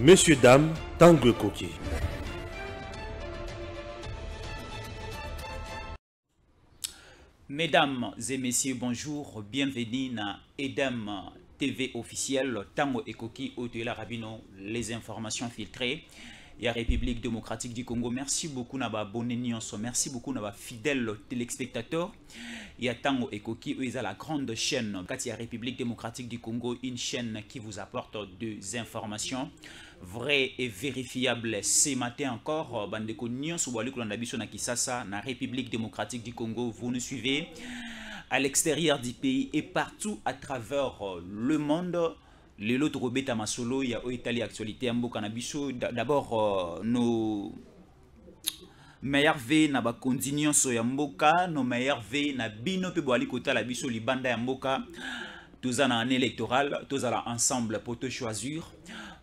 Messieurs, dames, Tanguy Ekoki. Mesdames et messieurs, bonjour, bienvenue dans EDEM TV officiel Tanguy Ekoki au la Rabino, les informations filtrées. Et la République démocratique du Congo. Merci beaucoup Naba abonnés, merci beaucoup Naba fidèles téléspectateurs. Il y a Tanguy Ekoki, ils ont la grande chaîne. Quand il y a la République démocratique du Congo, une chaîne qui vous apporte des informations vraies et vérifiables. Ce matin encore, Bandeko Nyon Souwali Kulandabiso na Kisasa, na République démocratique du Congo, vous nous suivez à l'extérieur du pays et partout à travers le monde. Les autres Robeta Masolo, il y a Italie actualité Ambo Canabiso. D'abord, nos meilleurs vœux na ba continuation so Yamboka, nos meilleurs vœux na bino pe boali kota la biso libanda Yamboka. Tous en année électorale, tous à ensemble pour te choisir.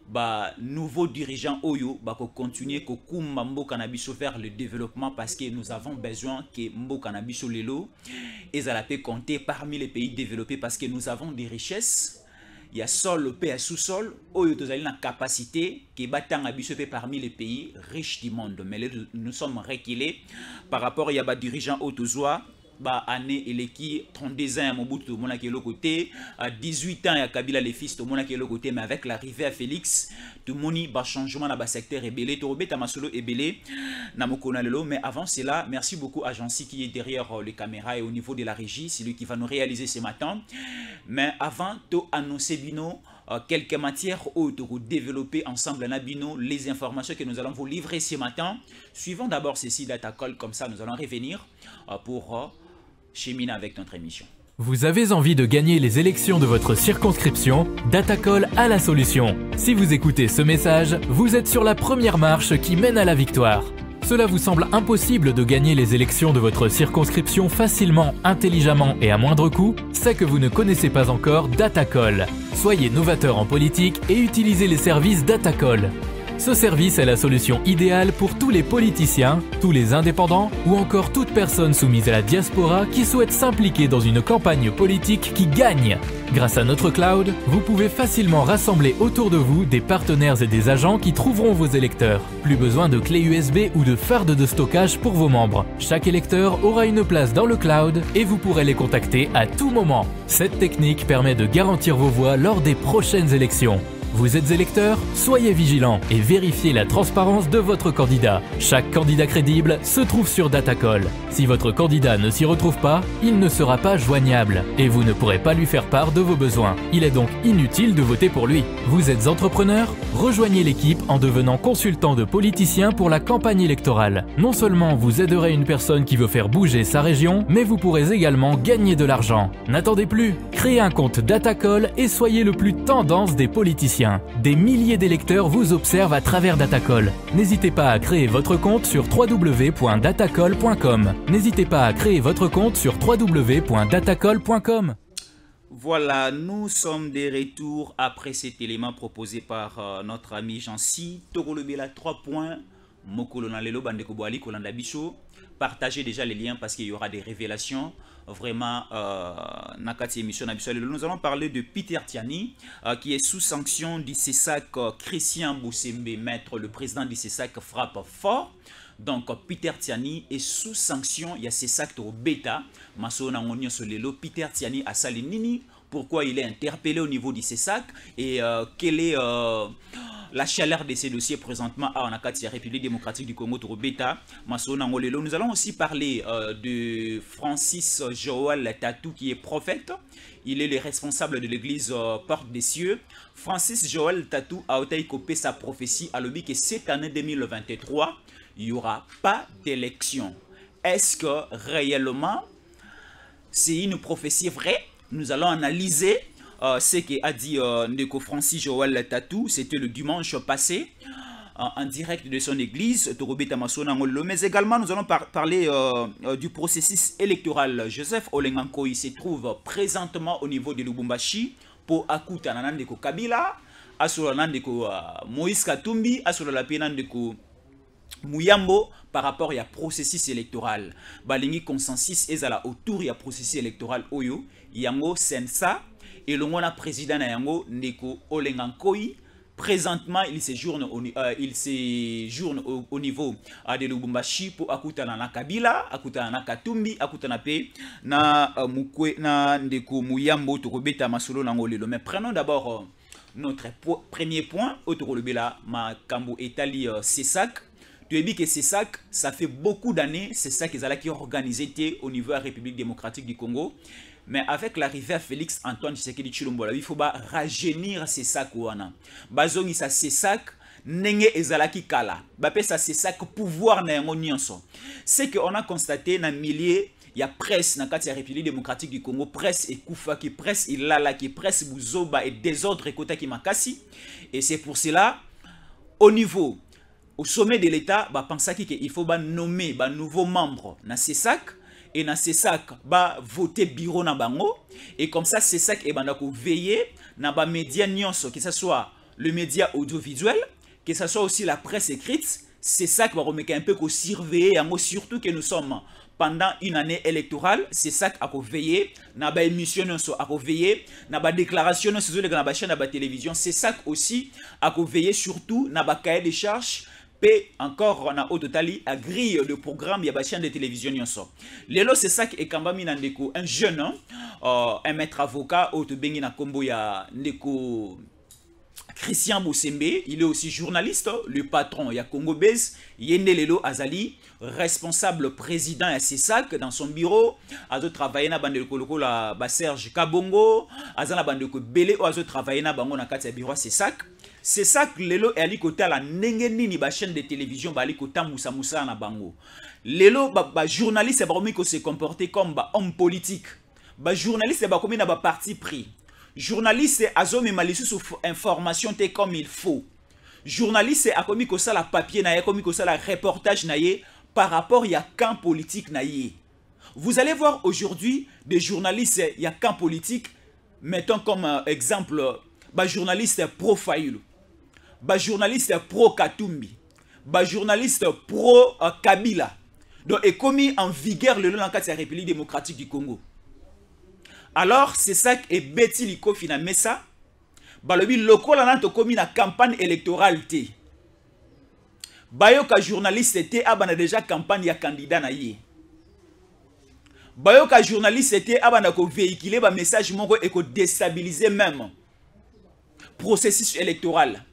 Bah nouveau dirigeant Oyo, bah pour continuer ko kumba Mboka na biso vers le développement parce que nous avons besoin que Mboka na biso lelo et ça la peut compter parmi les pays développés parce que nous avons des richesses. Il y a sol, paix et sous-sol, où il y a une capacité qui est parmi les pays riches du monde. Mais nous sommes reculés par rapport à des dirigeants autozois. Année et qui 32 ans à Mobutu mon qui est le côté, à 18 ans à Kabila les fils tout mon qui est le côté, mais avec l'arrivée à Félix tout le monde va changement dans le secteur ébélé tout Robert Masolo ébélé namokona lelo. Mais avant cela, merci beaucoup à Jancy qui est derrière les caméras et au niveau de la régie, c'est lui qui va nous réaliser ce matin. Mais avant de annoncer bino quelques matières où nous développer ensemble Nabino les informations que nous allons vous livrer ce matin. Suivons d'abord ceci Datacol, comme ça nous allons revenir pour cheminer avec notre émission. Vous avez envie de gagner les élections de votre circonscription? Datacol a la solution. Si vous écoutez ce message, vous êtes sur la première marche qui mène à la victoire. Cela vous semble impossible de gagner les élections de votre circonscription facilement, intelligemment et à moindre coût? C'est que vous ne connaissez pas encore Datacol. Soyez novateur en politique et utilisez les services Datacol. Ce service est la solution idéale pour tous les politiciens, tous les indépendants ou encore toute personne soumise à la diaspora qui souhaite s'impliquer dans une campagne politique qui gagne. Grâce à notre cloud, vous pouvez facilement rassembler autour de vous des partenaires et des agents qui trouveront vos électeurs. Plus besoin de clés USB ou de fardes de stockage pour vos membres. Chaque électeur aura une place dans le cloud et vous pourrez les contacter à tout moment. Cette technique permet de garantir vos voix lors des prochaines élections. Vous êtes électeur? Soyez vigilant et vérifiez la transparence de votre candidat. Chaque candidat crédible se trouve sur Datacol. Si votre candidat ne s'y retrouve pas, il ne sera pas joignable et vous ne pourrez pas lui faire part de vos besoins. Il est donc inutile de voter pour lui. Vous êtes entrepreneur? Rejoignez l'équipe en devenant consultant de politiciens pour la campagne électorale. Non seulement vous aiderez une personne qui veut faire bouger sa région, mais vous pourrez également gagner de l'argent. N'attendez plus, créez un compte Datacol et soyez le plus tendance des politiciens. Des milliers d'électeurs vous observent à travers Datacol. N'hésitez pas à créer votre compte sur www.datacol.com. N'hésitez pas à créer votre compte sur www.datacol.com. Voilà, nous sommes de retour après cet élément proposé par notre ami Jancy. Togolobela 3 points. Mokolona lelo bandeko boali kolanda biso. Partagez déjà les liens parce qu'il y aura des révélations. Vraiment, nakati émission nous allons parler de Peter Tiani qui est sous sanction du CESAC. Christian Boussembe, maître, le président du CESAC, frappe fort. Donc Peter Tiani est sous sanction. Il y a CESAC au bêta. Masona Ngonyo Solelo. Peter Tiani a sali nini. Pourquoi il est interpellé au niveau du CESAC et quelle est la chaleur de ces dossiers présentement à la République démocratique du Congo Torobeta, Masona Ngolelo. Nous allons aussi parler de Francis Joël Tatou qui est prophète. Il est le responsable de l'église Porte des Cieux. Francis Joël Tatou a copé sa prophétie à l'objet que cette année 2023, il n'y aura pas d'élection. Est-ce que réellement c'est une prophétie vraie? Nous allons analyser ce qu'a dit Ndeko Francis Joël Tatou. C'était le dimanche passé en direct de son église Torobeta Masona Ngolo. Mais également nous allons parler du processus électoral. Joseph Olengankoy se trouve présentement au niveau de Lubumbashi pour Akuta Nanandeko Kabila, Asura Nandeko Moïse Katumbi, Asura Lapena Ndeko Muyambo par rapport à processus électoral. Balingi consensus ezala autour ya processus électoral oyo yango sensa et le mona président na yango Ndeko Olengankoy Présentement, il séjourne au niveau de Lubumbashi pour akutana na Kabila, akutana na Katumbi, akutana pe na Mukwe na Ndeko Muyambo tokobeta masolo na ngolelo. Mais prenons d'abord notre premier point, autokolobela ma kambo etali CESAC. Tu as dit que CESAC, ça fait beaucoup d'années, c'est ça qu'ils allaient organisé au niveau de la République démocratique du Congo. Mais avec l'arrivée à Félix Antoine Tshisekedi Tshilombo, il faut rajeunir CESAC ouana. Bazongi sa CESAC nenge ezalaki kala. Bapé sa CESAC pouvoir na yango nyonso. C'est qu'on a constaté dans milliers il y a presse dans la République démocratique du Congo, presse et koufa qui presse ilala qui presse buzoba et désordre kota qui makasi. Et c'est pour cela au sommet de l'État, bah pensa qu'il faut nommer bah nouveaux membres dans CESAC. Et dans CESAC, ba voter bureau na bango. Et comme ça, CESAC et bandako veiller na ba média nyonso, que ce soit le média audiovisuel, que ce soit aussi la presse écrite. CESAC va remettre un peu qu'on surveiller, surtout que nous sommes pendant une année électorale. CESAC a veiller na ba émission nyonso a veiller na ba déclaration nyonso sur la chaîne na ba télévision. CESAC aussi a veiller surtout na ba cahier de charges. P encore on a au total à grille de programme il y a chaîne de télévision nyonso. Lelo c'est ça qui est kambami na ndeko un jeune un maître avocat au bengi na kombo ya ndeko Christian Bosembe, il est aussi journaliste, le patron ya Congo Base, Yende Lelo Azali, responsable président à CESAC dans son bureau, azo travailler na bande koloko la ba Serge Kabongo, azana bande ko belé o azo travailler na bango na kati ya bureau CESAC. CESAC lelo e ali kota la ndenge nini ba chaîne de télévision ba ali kota musa musa na bango. Lelo ba journaliste ba komi ko se comporter comme ba homme politique. Ba journaliste ba komi na ba parti pris. Journaliste azome malisusu information te comme il faut. Journaliste a komi ko ça la papier na ye komi ko ça la reportage na ye par rapport ya camp politique na ye. Vous allez voir aujourd'hui des journalistes ya camp politique, mettons comme exemple ba journaliste pro Fayulu, ba journaliste pro Katumbi, ba journaliste pro Kabila. Donc est commis en vigueur le long de la République démocratique du Congo. Alors c'est ça que Betty Liko fina messa balobi lokola nanto commis na campagne électorale te. Bayoka journaliste te abana déjà campagne ya candidat na ye. Bayoka journaliste te abana ko véhiculer ba message moko et ko déstabiliser même processus électoral.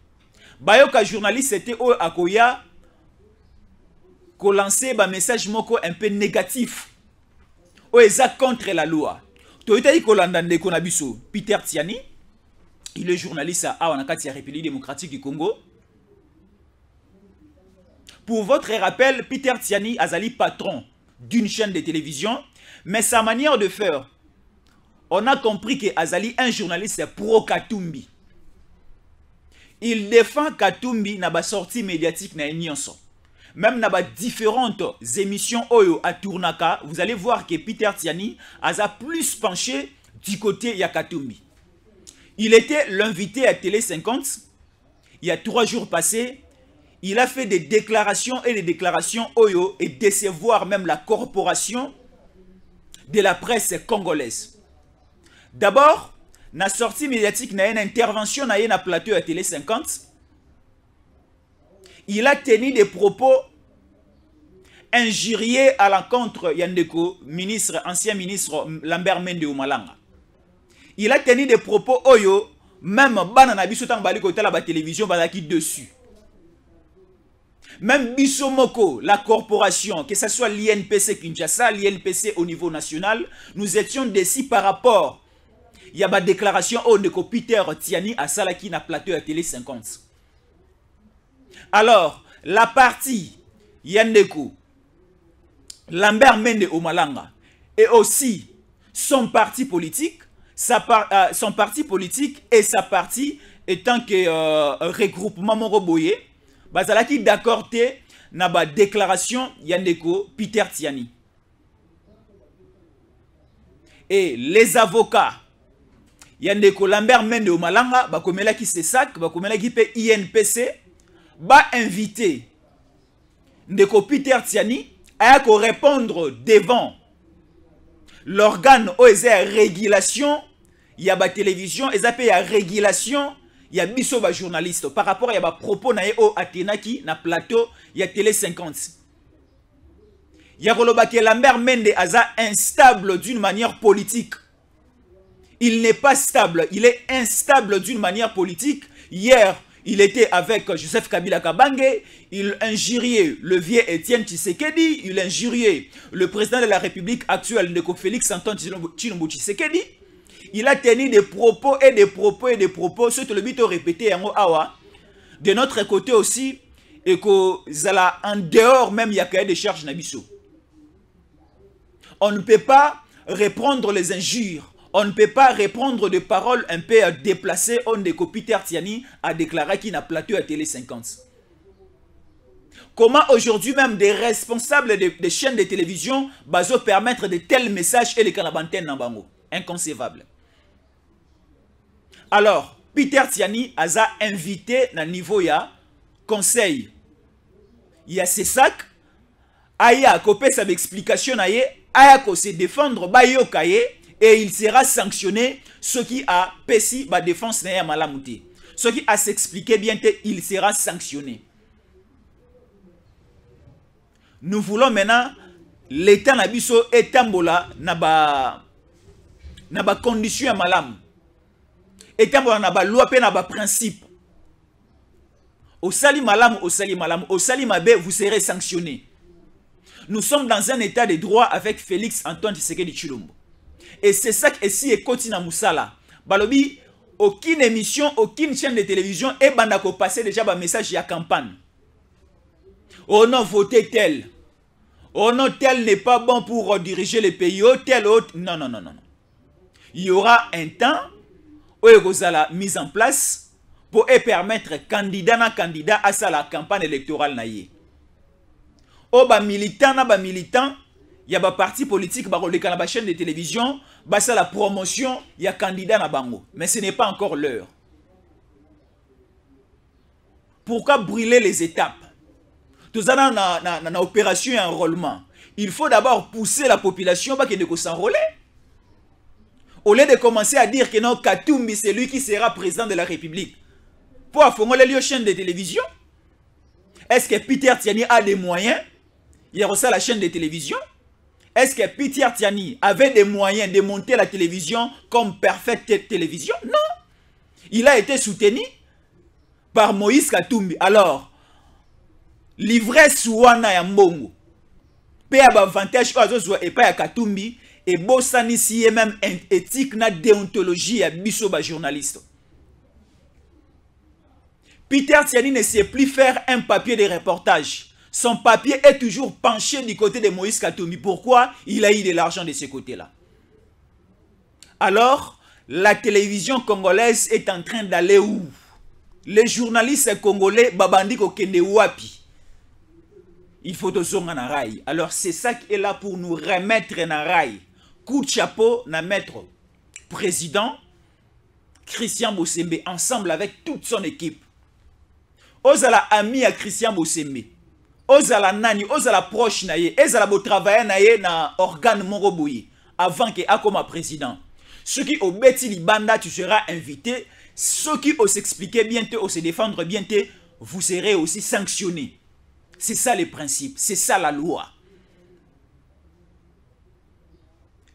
Bayoka journaliste te o akoya ko lancer ba message moko un peu négatif o eza contre la loi. Toyota Ikolanda ndeko na biso Peter Tiani, il est journaliste à la République démocratique du Congo. Pour votre rappel, Peter Tiani azali patron d'une chaîne de télévision, mais sa manière de faire, on a compris que azali un journaliste pro Katumbi. Il défend Katumbi na ba sortie médiatique na nyonso. Même dans différentes émissions Oyo à Tournaka, vous allez voir que Peter Tiani a plus penché du côté Yakatumbi. Il était l'invité à Télé 50. Il y a 3 jours passés, il a fait des déclarations et des déclarations Oyo et décevoir même la corporation de la presse congolaise. D'abord, na sortie médiatique, na une intervention na un plateau à Télé 50. Il a tenu des propos injuriés à l'encontre Yandeko, ancien ministre Lambert Mende Oumalanga. Il a tenu des propos oyo, même Banana Bisotan Baliko la télévision Balaki dessus. Même Bissomoko, la corporation, que ce soit l'INPC Kinshasa, l'INPC au niveau national, nous étions déçus par rapport. Il y a une déclaration au Ndeko Peter Tiani à Salaki na plateau à Télé 50. Alors, la partie Yandeko, Lambert Mende Oumalanga, et aussi son parti politique, son parti politique et sa partie étant que regroupement Moroboye, bazalaki d'accord te na ba déclaration Yandeko Peter Tiani. Et les avocats Yandeko Lambert Mende Oumalanga, bakomela ki CESAC, bakomela ki pe INPC, ba invité Ndeko Peter Tiani à répondre devant l'organe OEZ régulation, il y a ba télévision, et ça paye à régulation, il y a biso ba journaliste par rapport à ba propos na ye o atenaki na plateau il y a Télé 50. Il y a koloba que Lambert Mende aza instable d'une manière politique. Il n'est pas stable, il est instable d'une manière politique. Hier, il était avec Joseph Kabila Kabange, il injuriait le vieux Étienne Tshisekedi, il injuriait le président de la République actuelle, Ndeko Félix Antoine Tshilombo Tshisekedi. Il a tenu des propos et des propos et des propos, surtout le but répété en Awa. De notre côté aussi, et que Zala en dehors même, il y a quand même des charges Nabiso. On ne peut pas reprendre les injures. On ne peut pas répondre des paroles un peu déplacées. On de Peter Tiani a déclaré qu'il n'a plateau à Télé 50. Comment aujourd'hui même des responsables des chaînes de télévision bazo permettre de tels messages et les canabantaines n'ambango? Inconcevable. Alors, Peter Tiani a invité na niveau ya conseil. Il y a ces sacs. Aya copé sa explication aye. Aya ko se défendre bayo kaye. Et il sera sanctionné, ce qui a péci la défense n'a malamouté. Ce qui a s'expliqué bien, il sera sanctionné. Nous voulons maintenant l'État nabiso et tambola naba condition à malam. Et tambola naba loi pe naba principe. Au sali malam, au sali malam, au sali mabe, vous serez sanctionné. Nous sommes dans un état de droit avec Félix Antoine Tshisekedi Tshilombo. Et c'est ça que si et Kotina Moussala, balobi, aucune émission, aucune chaîne de télévision et bandako passer déjà un message de campagne. Oh non, votez tel. Oh non, tel n'est pas bon pour diriger le pays. Oh, tel autre. Non, non, non, non. Il y aura un temps où il y aura la mise en place pour permettre candidat à ça la campagne électorale naïe. Oh, ba militant na ba militant. Il y a des partis politiques, des chaînes de télévision, c'est la promotion, il y a candidat na bango. Mais ce n'est pas encore l'heure. Pourquoi brûler les étapes? Tout ça dans l'opération et enrôlement. Il faut d'abord pousser la population pour qu'elle s'enrôler. Au lieu de commencer à dire que non, Katumbi, c'est lui qui sera président de la République. Pour affronter les chaînes de télévision, est-ce que Peter Tiani a des moyens? Il y a aussi la chaîne de télévision. Est-ce que Peter Tiani avait des moyens de monter la télévision comme Perfect Télévision? Non. Il a été soutenu par Moïse Katumbi. Alors, l'ivresse ouana ya mbongo. Pe ya avantage ozo et pas ya Katumbi et bossani si même éthique na déontologie ya biso ba journaliste. Peter Tiani ne sait plus faire un papier de reportage. Son papier est toujours penché du côté de Moïse Katumbi. Pourquoi? Il a eu de l'argent de ce côté-là. Alors, la télévision congolaise est en train d'aller où? Les journalistes congolais, babandi ko kende wapi? Il faut tozonga na rail. Alors, c'est ça qui est là pour nous remettre na rail. Coup de chapeau, na maître président Christian Bossembe, ensemble avec toute son équipe. Ozala ami à Christian Bossembe. Ozala nani, ozala proche na ye, ezala bo travailler na ye na organe moroboui avant que akoma président. Ceux qui au beti libanda tu seras invité, ceux qui osent s'expliquer bientôt, osent se défendre bientôt, vous serez aussi sanctionnés. C'est ça les principes, c'est ça la loi.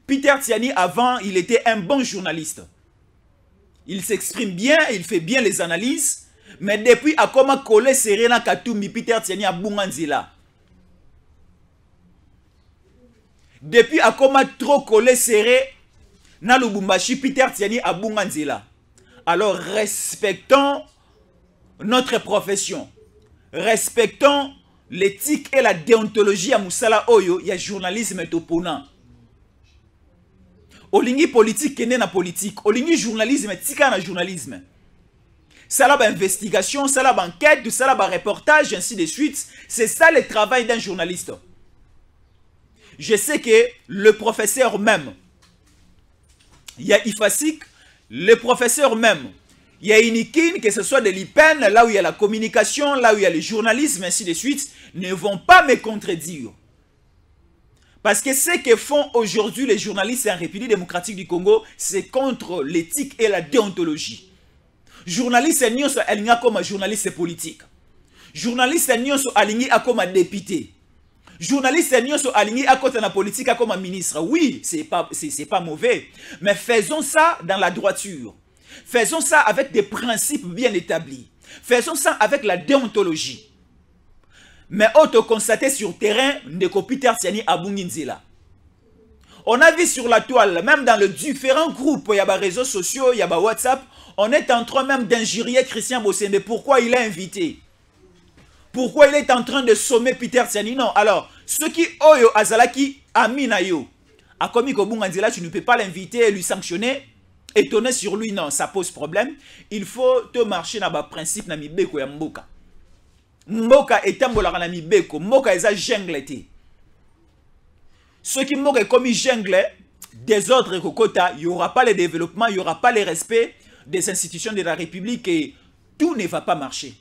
Peter Tiani avant, il était un bon journaliste. Il s'exprime bien, il fait bien les analyses. Mais depuis Akoma Kole Serena Katumbi, Peter Tiani a Bunganzila. Depuis Akoma trop Kole Seré na Lubumbashi, Peter Tiani a Bunganzila. Alors respectons notre profession. Respectons l'éthique et la déontologie à Moussala Oyo, il y a journalisme et opponent. Olingi politique kene na politique, olingi journalisme tika na journalisme. Ça là investigation, ça là enquête, ça là reportage, ainsi de suite. C'est ça le travail d'un journaliste. Je sais que le professeur même, il y a Ifasik, le professeur même, il y a Inikin, que ce soit de l'IPEN, là où il y a la communication, là où il y a le journalisme, ainsi de suite, ne vont pas me contredire. Parce que ce que font aujourd'hui les journalistes en République démocratique du Congo, c'est contre l'éthique et la déontologie. Journaliste nyonso alingi comme journaliste politique. Journaliste nyonso alingi comme député. Journaliste nyonso alingi akota na politique comme ministre. Oui, c'est pas mauvais, mais faisons ça dans la droiture. Faisons ça avec des principes bien établis. Faisons ça avec la déontologie. Mais auto constaté sur terrain, Ndeko Peter Tiani Abunginzela. On a vu sur la toile, même dans les différents groupes, il y a des réseaux sociaux, il y a des WhatsApp, on est en train même d'injurier Christian Bosende. Pourquoi il est invité? Pourquoi il est en train de sommer Peter Tiani? Non, alors, ceux qui oyo azalaki aminayo, a commis Kobunganzela, tu ne peux pas l'inviter et lui sanctionner, étonner sur lui, non, ça pose problème. Il faut te marcher dans le principe na mibeko ya mboka. Mboka etambolaka na mibeko, mboka eza jungle te. Ceux qui mboka comme jungle, désordre et kokota, il n'y aura pas le développement, il n'y aura pas le respect des institutions de la République et tout ne va pas marcher.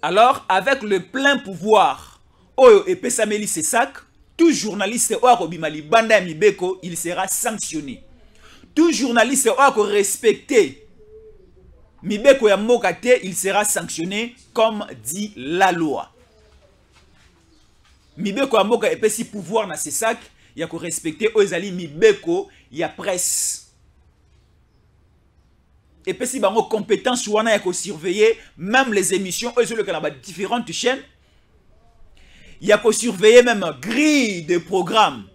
Alors, avec le plein pouvoir, Oyo et Pesameli Sesak, tout journaliste Oarobimali Banda Mibeko, il sera sanctionné. Tout journaliste Oako respecté Mibeko ya Mokate, il sera sanctionné comme dit la loi. Mibeko ya Moka epesi pouvoir na Sesak, il y a que respecter Ozali Mibeko, il y a presse. Et puis si bango compétence wana ya ko surveiller même les émissions sur le canal différentes chaînes, il y a ko surveiller même grille de programmes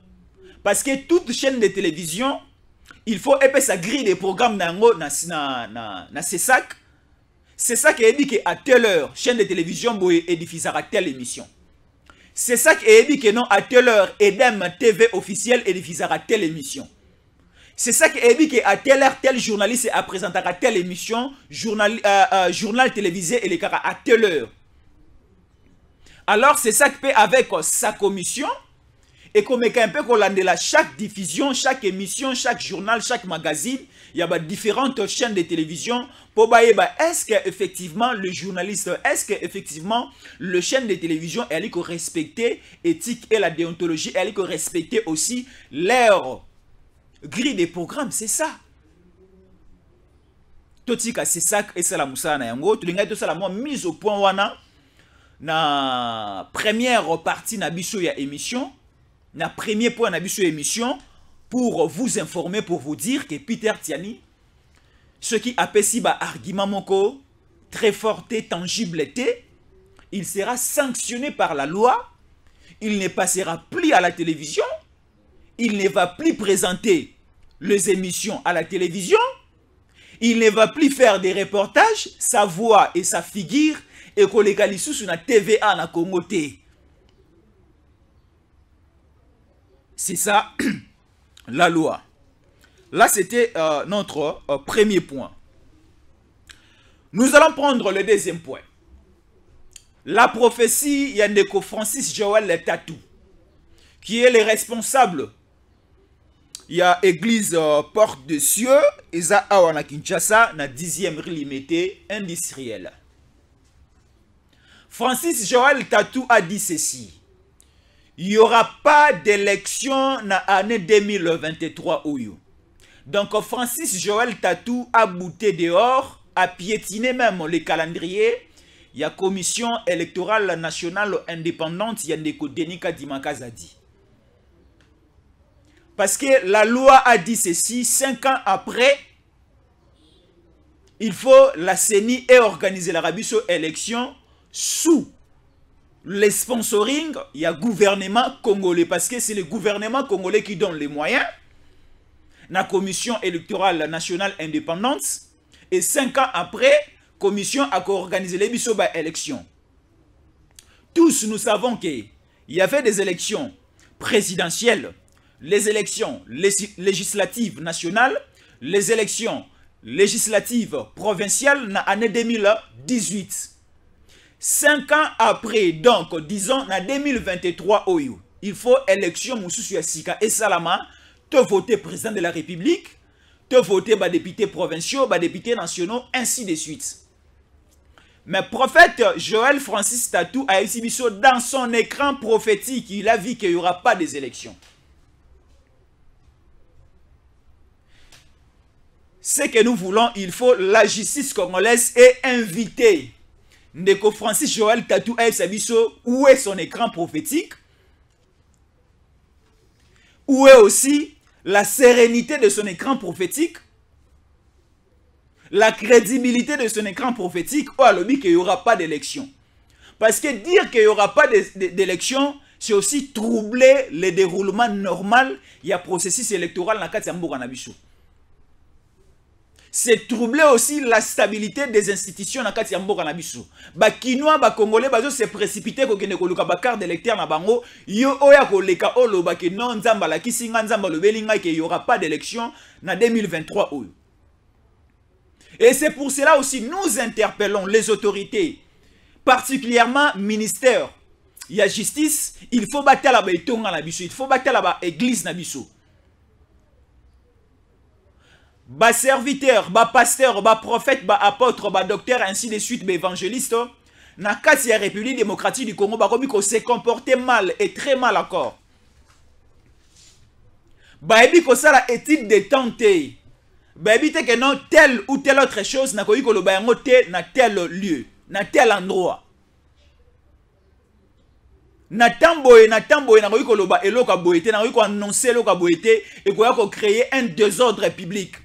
parce que toute chaîne de télévision il faut épais sa grille de programmes na Sesak. C'est ça qui est dit que à telle heure chaîne de télévision boye diffusera telle émission. C'est ça qui est dit que non à telle heure Edem TV officiel diffusera telle émission. C'est ça qui est dit qu'à telle heure, tel journaliste a présenté à telle émission, journal télévisé et les cas à telle heure. Alors c'est ça qui fait avec sa commission et comme un peu qu'on a chaque diffusion, chaque émission, chaque journal, chaque magazine, il y a différentes chaînes de télévision pour voir est-ce qu'effectivement le journaliste, est-ce qu'effectivement le chaîne de télévision elle est respecter l'éthique et la déontologie, elle est respecter aussi leur grille des programmes, c'est ça. Totika c'est ça et c'est la moussa na yango. Tu l'inga tout ça la mise au point wana na première partie na biso ya émission, na premier point na biso émission pour vous informer, pour vous dire que Peter Tiani, ce qui appelle si ba argument moko très fort et tangible était, il sera sanctionné par la loi, il ne passera plus à la télévision. Il ne va plus présenter les émissions à la télévision. Il ne va plus faire des reportages. Sa voix et sa figure et qu'on légalise sur la TVA na Congo. C'est ça la loi. Là, c'était notre premier point. Nous allons prendre le deuxième point. La prophétie Yandeko Francis Joël Tatou, qui est le responsable. Il y a église Porte de Cieux, Eza Awana Kinshasa, na 10e rue limitée industrielle. Francis Joël Tatou a dit ceci. Il n'y aura pas d'élection dans l'année 2023. Donc Francis Joël Tatou a bouté dehors, a piétiné même le calendrier. Il y a commission électorale nationale indépendante, il y a des Denika Dimakazadi. Parce que la loi a dit ceci, 5 ans après, il faut la CENI et organiser la Rabiso élection sous le sponsoring, il y a gouvernement congolais. Parce que c'est le gouvernement congolais qui donne les moyens. La commission électorale nationale indépendante. Et 5 ans après, commission a organisé les élections. Tous nous savons qu'il y avait des élections présidentielles, les élections législatives nationales, les élections législatives provinciales dans l'année 2018. 5 ans après, donc, disons, en 2023, il faut élection Moussoussou Sika et Salama, te voter président de la République, te voter députés provinciaux, députés nationaux, ainsi de suite. Mais prophète Joël Francis Tatou a exhibé dans son écran prophétique, il a vu qu'il n'y aura pas des élections. ce que nous voulons, il faut la justice congolaise est invitée. Ndeko Francis Joël Tatou Sabiso, où est son écran prophétique? Où est aussi la sérénité de son écran prophétique? La crédibilité de son écran prophétique? Ou à l'objet qu'il n'y aura pas d'élection. Parce que dire qu'il n'y aura pas d'élection, c'est aussi troubler le déroulement normal. Il y a processus électoral dans le cadre de Nabiso. C'est troubler aussi la stabilité des institutions dans le cadre de Nabiso. Les Kinois, les Congolais, ils se précipiter pour qu'ils ne coloquent pas carte d'électeur dans Bango. Yo oya koleka olo baki non nzamba la kisinga nzamba le belinga qu'il n'y aura pas d'élection en 2023. Et c'est pour cela aussi nous interpellons les autorités, particulièrement ministère. Il y a justice, il faut battre la bétonga na biso, il faut battre la église na biso. Ba serviteur, ba pasteur, ba prophète, ba apôtre, ba docteur, ainsi de suite, ba évangéliste, na kati ya République démocratique du Congo, ba komi ko se comporter mal et très mal encore. Ba ebi ko sala éthique de tenter. Ba ebi te que non telle ou telle autre chose na koyi ko lo ba yango te na tel lieu, na tel endroit. Na tamboye na koyi ko lo ba eloka boyete na koyi ko annoncer eloka boyete et ko créer un désordre public.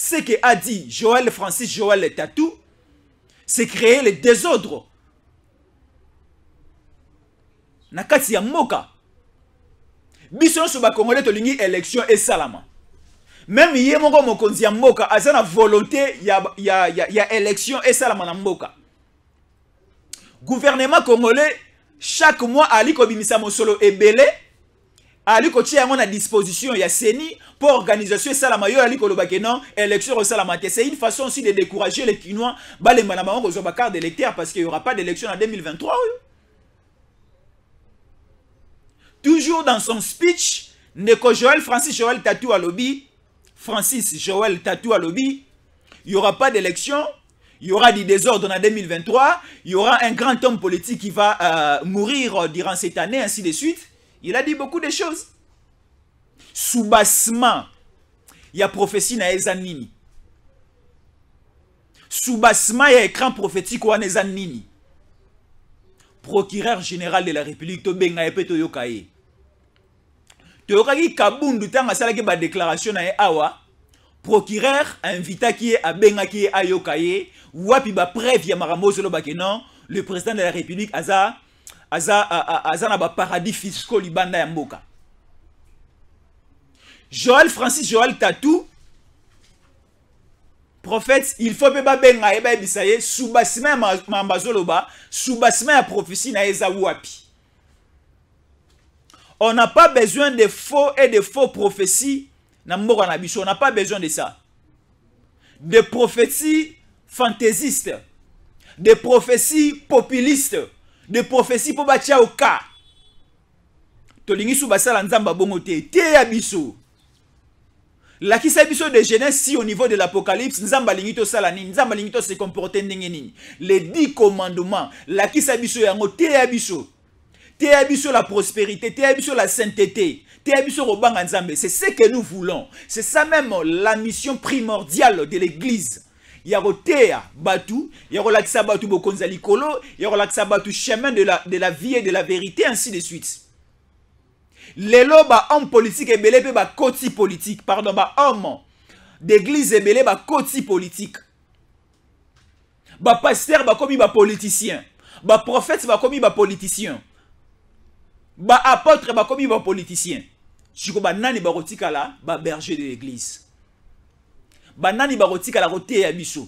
Ce que a dit Joël Francis Joël Tatou, c'est créer le désordre. Nakati ya moka. Biso so ba Congolais to lingi élection et salama. Même yé moko mokonzi ya moka azana volonté ya élection et salama na moka. Gouvernement congolais chaque mois ali ko bimisa mosolo ebele. Ali ko tia à disposition ya CENI pour organisation salama yo ali ko lobake non élection au salama. C'est une façon aussi de décourager les Kinois ba les malama ko zo ba carte d'électeur parce qu'il y aura pas d'élection en 2023. Toujours dans son speech, Neko Joël Francis Joël Tatou à lobby, Francis Joël Tatou à lobby, il y aura pas d'élection, il y aura du désordre en 2023, il y aura un grand homme politique qui va mourir durant cette année, ainsi de suite. Il a dit beaucoup de choses. Soubassement. Il y a prophétie na ezanini. Soubassement, il y a écran prophétique ou ezanini. Procureur général de la République, Tobenga Epeto Yokaye. Toyokaki Kabundu tanga salaki ba déclaration na awa. Procureur invita qui est à Benga qui est à Yokaye. Wapi ba preuve ya maramozo lo bakeno. Le président de la République Aza na ba paradis fiscaux libanda ya mboka. Joël Francis Joël Tatou, prophète, il faut pas benga eba bisaye soubasima mambazoloba, soubasima ya prophétie na eza wapi. On n'a pas besoin de faux et de faux prophéties na mboka na biso, on n'a pas besoin de ça. Des prophéties fantaisistes, des prophéties populistes, des prophéties pour batia au cas. Tolingi soubasala nzamba bongo te ya biso. La qui s'abisso de jeunesse si au niveau de l'Apocalypse, nzamba lingito salani, nzamba lingito se comporter ndenge. Les 10 commandements, la qui s'abisso yango te abisso. Te abisso la prospérité, te abisso la sainteté, te abisso robanga nzambe. C'est ce que nous voulons. C'est ça même la mission primordiale de l'église. Yaro tea batu, yaro laksa batu bokonza likolo, yaro laksa batu chemin de la vie et de la vérité, ainsi de suite. Lelo ba homme politique ebele pe ba koti politique, pardon, ba homme d'église ebele ba koti politique. Ba pasteur ba komi ba politicien, ba prophète ba komi ba politicien, ba apôtre ba komi ba politicien. Chiko ba nani ba rotika la ba berger de l'église. Ba nani ba rotika la roté ya biso.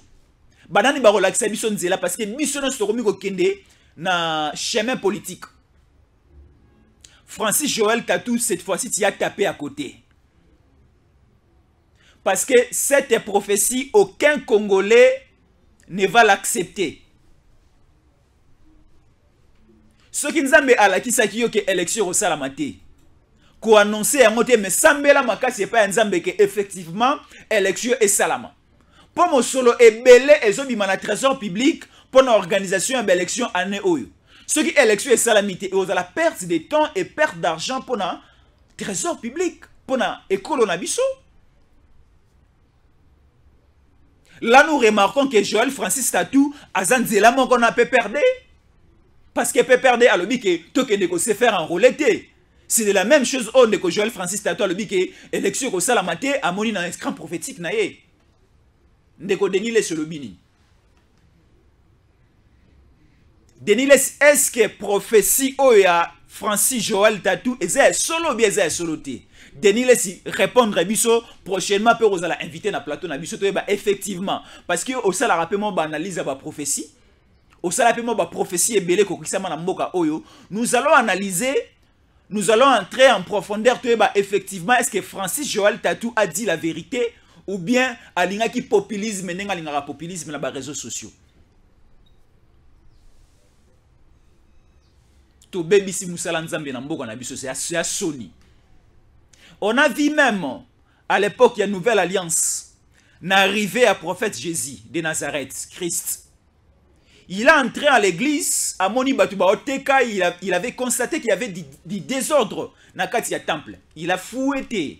Ba nani ba relaxa biso nzela parce que biso no so komi ko kende na chemin politique. Francis Joël Tatou, cette fois-ci, tu as tapé à côté. Parce que cette prophétie, aucun Congolais ne va l'accepter. Ce qui nous a mis à la kisaki yo que élection au salamate. Ko annoncer un moté mais sambela maka c'est pas un zambe que effectivement élection et salama. Pour mon solo et belé et zo bimana trésor public pour l'organisation de l'élection année oyo. Ce qui est élection et salamité, et la perte de temps et perte d'argent pour le trésor public, pour l'école nabiso. Là, nous remarquons que Joël Francis Tatou a zanzela qu'on a perdre. Parce que perdre a lobby que tout que ne se faire enrôler. C'est de la même chose on que Joël Francis Tatou a lobby que élection ko sala maté a moni dans un écran prophétique na ye. Ndeko denile sur le bini. Denile est-ce que prophétie oya Francis Joël Tatou est solo bien est solo té. Denile si répondre biso prochainement peut vous aller inviter na plateau na biso to ba effectivement parce que au sala rapidement ba analyse ba prophétie au sala rapidement ba prophétie ebele ko kisama na mboka oyo nous allons analyser nous allons entrer en profondeur to ba effectivement est-ce que Francis Joël Tatou a dit la vérité ou bien alinga ki populisme nenga linga populisme na ba réseaux sociaux. To baby si musala nzambe na mboka na biso c'est à Sony. On a vu même à l'époque il y a une nouvelle alliance n'arrivée à prophète Jésus de Nazareth Christ. Il a entré à l'église à Moni Batuba Oteka, il avait constaté qu'il y avait du désordre dans le temple. Il a fouetté.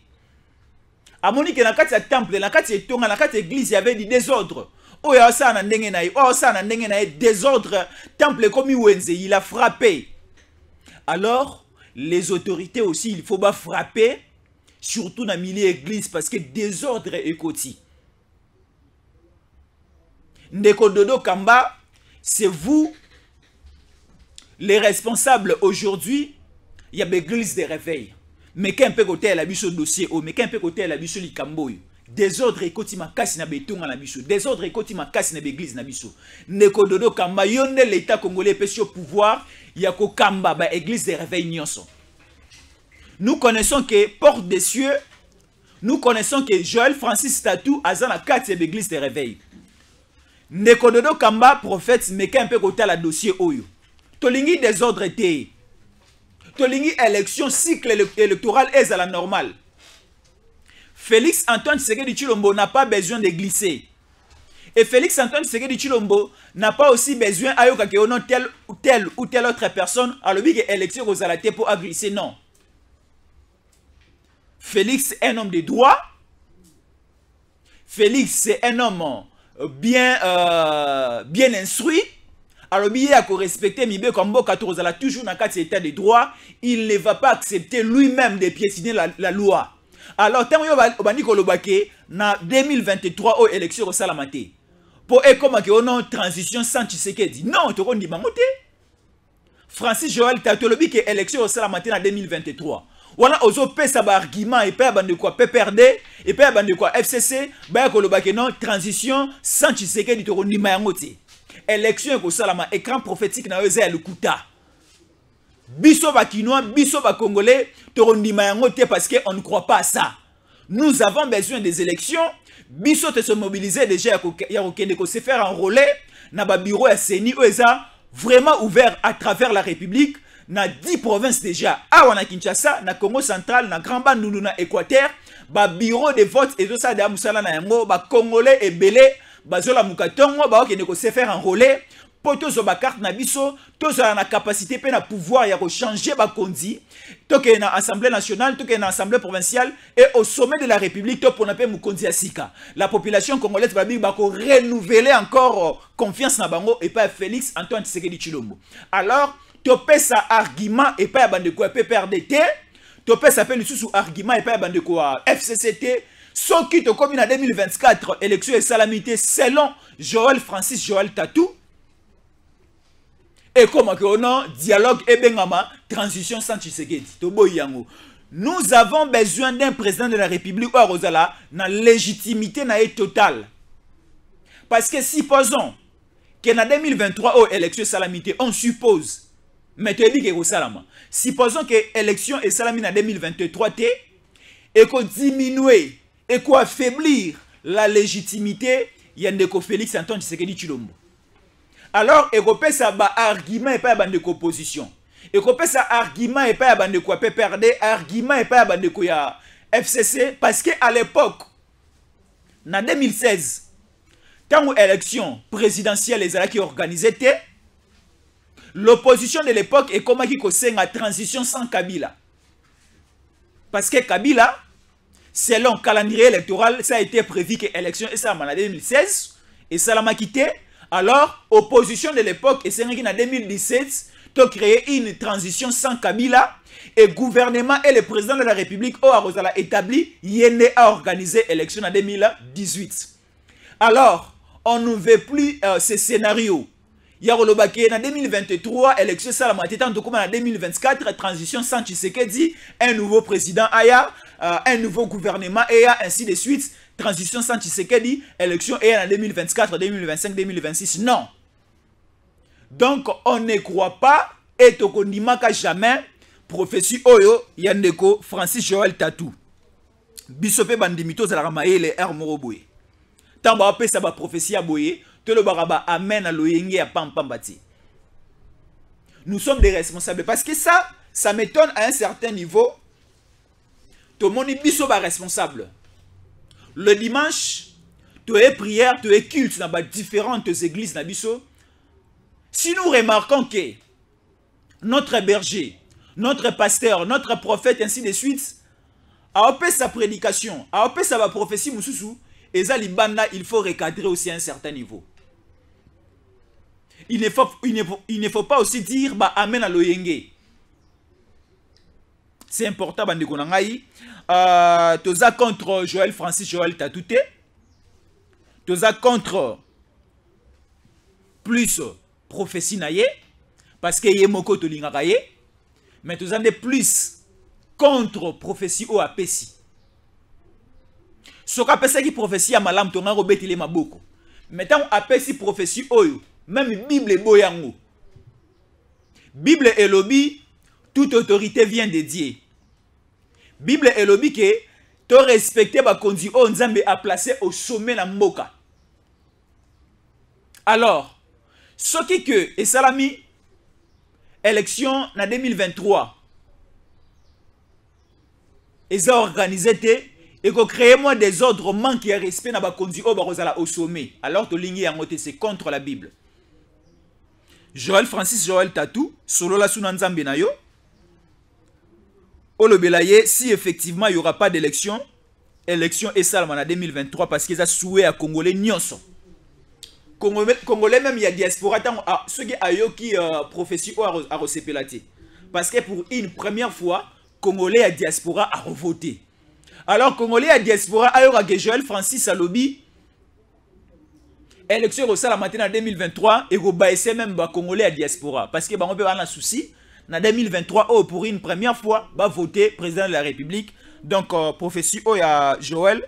À Moni que dans le temple, dans l'église, il y avait du désordre. Oh ya ça na ndenge na oh ça na ndenge na désordre temple comme Wenze, il a frappé. Alors les autorités aussi il faut pas frapper surtout dans le milieu église parce que désordre est côté. Ndeko Dodo Kamba, c'est vous les responsables aujourd'hui. Il y a l'église de réveil. Mais qu'un peu côté la biso dossier, mais qu'un peu côté la biso likamboy. Désordre est côté ma casse na béton na biso. Désordre est côté ma casse na l'église na biso. Ndeko Dodo Kamba, yonde l'état congolais peut au pouvoir, il y a ko Kamba ba église de réveil nyonso. Nous connaissons que porte des cieux, nous connaissons que Joël Francis Tatou a dans la 4e église de réveil. Ndeko Dodo Kamba prophète mais qu'un peu côté la dossier oyo. Tolingi désordre té. Tolingi élection cycle électoral est à la normale. Félix Antoine Tshisekedi Tshilombo n'a pas besoin de glisser. Et Félix Antoine Tshisekedi Tshilombo n'a pas aussi besoin ayoka que on telle ou telle autre personne à l'objet que élection aux alaté pour glisser non. Félix est un homme de droit. Félix c'est un homme bien instruit. Alors il a respecté Mibé Kambo Katorozala toujours dans quatre états de droit. Il ne va pas accepter lui-même de piétiner la loi. Alors tant que Obani Kolobake na 2023 aux élections au Salamate. Pour comment que on a une transition sans Tshisekedi. Non, tu dis bangote. Francis Joël Tatou lobi que élection au Salamate en 2023. Voilà ozo pesa ba argument et pas bande quoi PPRD et pas bande quoi FCC ba Kolobake non transition sans Tshisekedi to ndima yangote. Élection au Salama écran prophétique na eza le kuta. Biso ba Kinois, biso ba Congolais to ndima yangote parce que on ne croit pas à ça. Nous avons besoin des élections. Biso te se mobiliser déjà ya ko se faire enrôler na ba bureau ya CENI eza vraiment ouvert à travers la République. Na 10 provinces déjà. Awa na Kinshasa, na Congo central, na Grand Bandundu, na Équateur, ba bureau de vote et tout ça de Musala na yango, ba Congolais et belé, ba zola mukatongo, ba ok ne se faire enrôler, poto zo ba carte na biso, to zo na capacité pe na pouvoir ya ko changer ba kondi, to ke na assemblée nationale, to ke na assemblée provinciale et au sommet de la République to pour na pe mukondi asika. La population congolaise ba ko renouveler encore confiance na bango et pas Félix Antoine Tshisekedi Tshilombo. Alors topé sa argument et pas bande quoi PPRDT, topé sa appelle sous argument et pas bande quoi FCCT, ce qui te comme en 2024 élection et salamité selon Joël Francis Joël Tatou. Et comment que on a dialogue et bengama transition sans Tshisekedi. Tobo yango. Nous avons besoin d'un président de la République ou Rosala na légitimité na totale. Parce que supposons qu'en 2023 aux élections salamité on suppose mais tu dis que salama. Supposons que l'élection est salamine en 2023 et qu'on diminue et qu'on affaiblir la légitimité Yandeko Félix Antoine Tshisekedi Tshilombo. Alors, et qu'on peut ça argument et pas de opposition. Et qu'on peut ça argument et pas de quoi PPRD, argument et pas de quoi FCC parce que à l'époque en 2016 quand l'élection présidentielle les qui organisée l'opposition de l'époque est comme qui conseille la transition sans Kabila. Parce que Kabila, selon le calendrier électoral, ça a été prévu que l'élection est en 2016 et ça l'a quitté. Alors, opposition de l'époque, et c'est en 2017, tu créé une transition sans Kabila et gouvernement et le président de la République a établi Yende a organisé l'élection en 2018. Alors, on ne veut plus ce scénario. Il y a en 2023, élection Salamati, en 2024, transition sans Tshisekedi, un nouveau président Aya, un nouveau gouvernement Aya, ainsi de suite. Transition sans Tshisekedi, élection Aya en 2024, 2025, 2026. Non. Donc, on ne croit pas et Tokondimaka jamais prophétie Oyo Yandeko Francis Joël Tatou. Bisope Bandimito Zalaramaye le R Moroboye. Tamba apé sa ba prophétie à Boye. Amen à l'oyenge à Pampambati. Nous sommes des responsables parce que ça m'étonne à un certain niveau. Tout le monde est responsable. Le dimanche, tu es prière, tu es culte dans différentes églises. Si nous remarquons que notre berger, notre pasteur, notre prophète, ainsi de suite, a opé sa prédication, a opé sa prophétie, et ça, il faut recadrer aussi à un certain niveau. Il ne faut pas aussi dire bah, Amen à l'Oyenge. C'est important, bande konangai. Toza contre Joël Francis Joël Tatouté. Toza contre plus prophétie naye. Parce que yé moko to lingakaye. Mais toza de plus contre prophétie o apesi. Soka pesa qui prophétie à malam tonga robetile maboko. Mettons apesi prophétie oyo. Même Bible boyango. Bible et lobby, toute autorité vient de Dieu. Bible et lobby que tu respecté ba kondi o nzambe a placé au sommet la mboka. Alors, ce qui que et salami élection en 2023 ils ont organisé et qu'on crée moi des ordres manque de respect na ba kondi o ba au sommet. Alors to lingi yango c'est contre la Bible. Joël Francis Joël Tatou, solo la sunanzambe na yo. Olobelaye, si effectivement il n'y aura pas d'élection, élection est seulement en 2023 parce qu'ils ont souhaité à Congolais nyonso. Congolais même il y a diaspora ceux qui ayo qui prophétie à recépelaté. Parce que pour une première fois, Congolais à diaspora a revoté. Alors Congolais à diaspora ayo que Joël Francis Alobi élection au la matin en 2023 et au baisse même ba Congolais à diaspora parce que on peut avoir un souci en 2023 oh, pour une première fois va voter président de la République donc prophétie oh ya Joël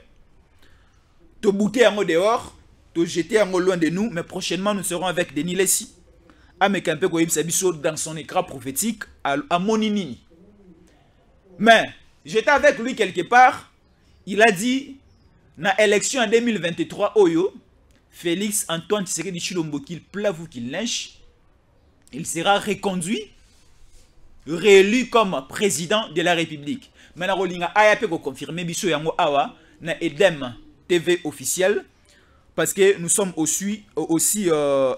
to bouter en dehors to jeter en loin de nous mais prochainement nous serons avec Denis Lessi avec un peu dans son écran prophétique à Moninini mais j'étais avec lui quelque part il a dit na élection en 2023 oyo Félix Antoine Tshisekedi Tshilombo qu'il plave ou qu'il lynche, il sera reconduit, réélu comme président de la République. Maintenant, Rolinga a pu confirmer biso yango awa na Edem TV officiel parce que nous sommes aussi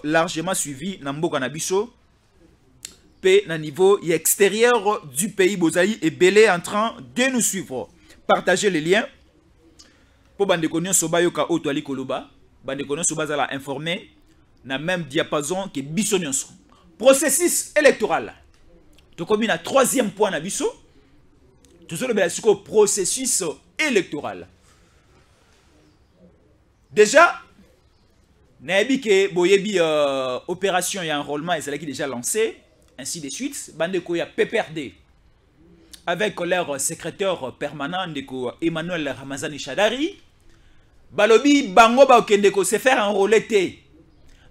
largement suivis na mboka na biso pe na niveau extérieur du pays Bozali et Belé en train de nous suivre. Partagez les liens pour bande konyo sobayoka otwali koloba. Bande kono bazala informé na même diapason que biso nyonso. Processus électoral. To komi na troisième point na biso. To so le belasiko processus électoral. Déjà naebi ke boyebi opération et enrôlement et c'est qui déjà lancé ainsi de suite. Bande ko ya PPRD avec leur secrétaire permanent ndeko Emmanuel Ramazani Shadari. Balobi bango ba okende ko se faire enrôler te.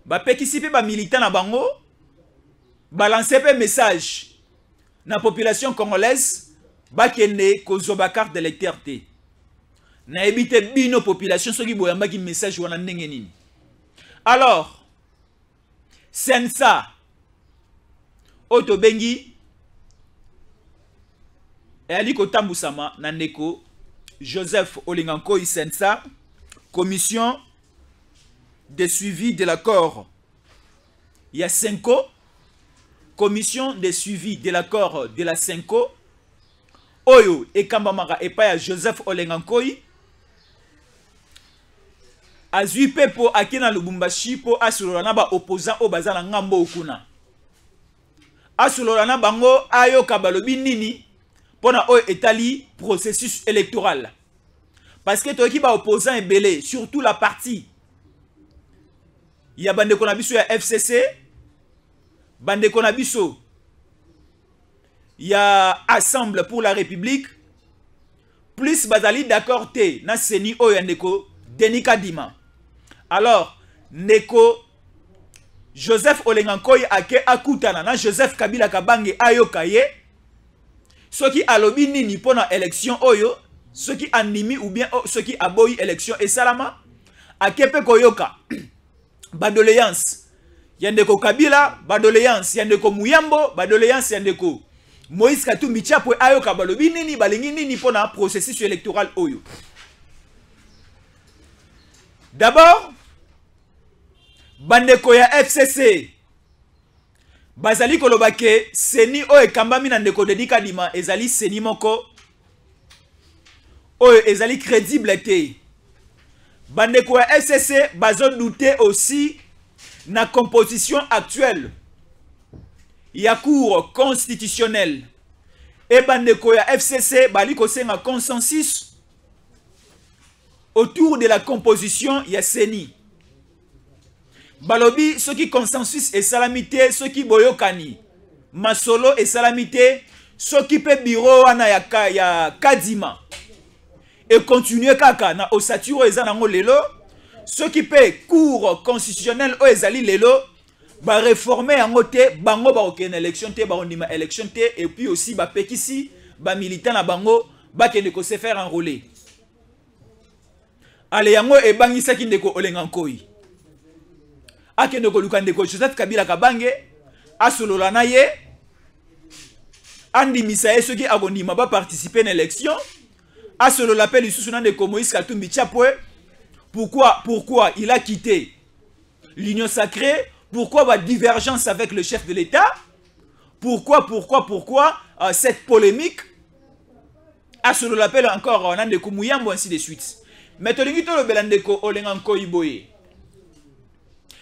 Ba pekisipe ba militant na bango balancer pe message na population congolaise ba kende ko zoba carte d'électeur te. Na ebite bino population soki boyamba ki message wana ndenge nini. Alors sensa oto bengi et ali ko tambusama na ndeko Joseph Olinganko sensa commission de suivi de l'accord. Il y a 5 commission de suivi de l'accord de la 5 oyo ekambamaka epai ya Joseph Olenga Nkoyi azwi pe po akina Lubumbashi po asolola na ba opposant o baza na ngambo okuna asolola na bango ayoka balobi nini pona oyo etali processus électoral parce que toki ba opposant ebele surtout la partie ya bandeko na biso ya FCC bandeko na biso ya Assemble pour la République plus bazali d'accord te na seni oyo ndeko Denis Kadima. Alors ndeko Joseph Olenga Nkoyi ake akutana na Joseph Kabila Kabange ayoka ye soki alobi nini pona élection oyo soki animi ou bien soki aboyi élection et salama akepe koyoka badoléance yandeko Kabila badoléance yandeko Muyambo badoléance yandeko Moïse Katumbi Tshapwe ayoka balobi nini balingi nini pona processus électoral oyo. D'abord bandeko ya FCC bazali kolobake seni oyo ekambami na ndeko Denis Kadima ezali seni moko oyo ezali crédible te. Bandeko ya FCC bazo douter aussi na composition actuelle ya cour constitutionnelle et bandeko ya FCC bali kosenga consensus autour de la composition ya seni. Balobi ce qui consensus et salamité ce qui boyokani masolo et salamité ce qui pe bureau wana ya Kadima et continuer kaka na osaturo ezanango lelo ce qui pe cour constitutionnel o ezali lelo ba réformer yango te bango ba okene élection te ba ondima élection te et puis aussi ba pekisi ba militant na bango ba kende ko se faire enrôler ale yango e bangisa ki ndeko Olenga Nkoyi akende ko luka ndeko Joseph Kabila Kabange asolola na ye andimisa ye soki agondima ba participer na élection asolola pe lisusu na ndeko Moïse Katumbi Tshapwe pourquoi il a quitté l'Union Sacrée. Pourquoi la divergence avec le chef de l'État? Pourquoi cette polémique? À ce qu'on appelle encore on a des Muyambo ainsi de suite. Mais Tolingito le Belandeko Olenga Nkoyi boye.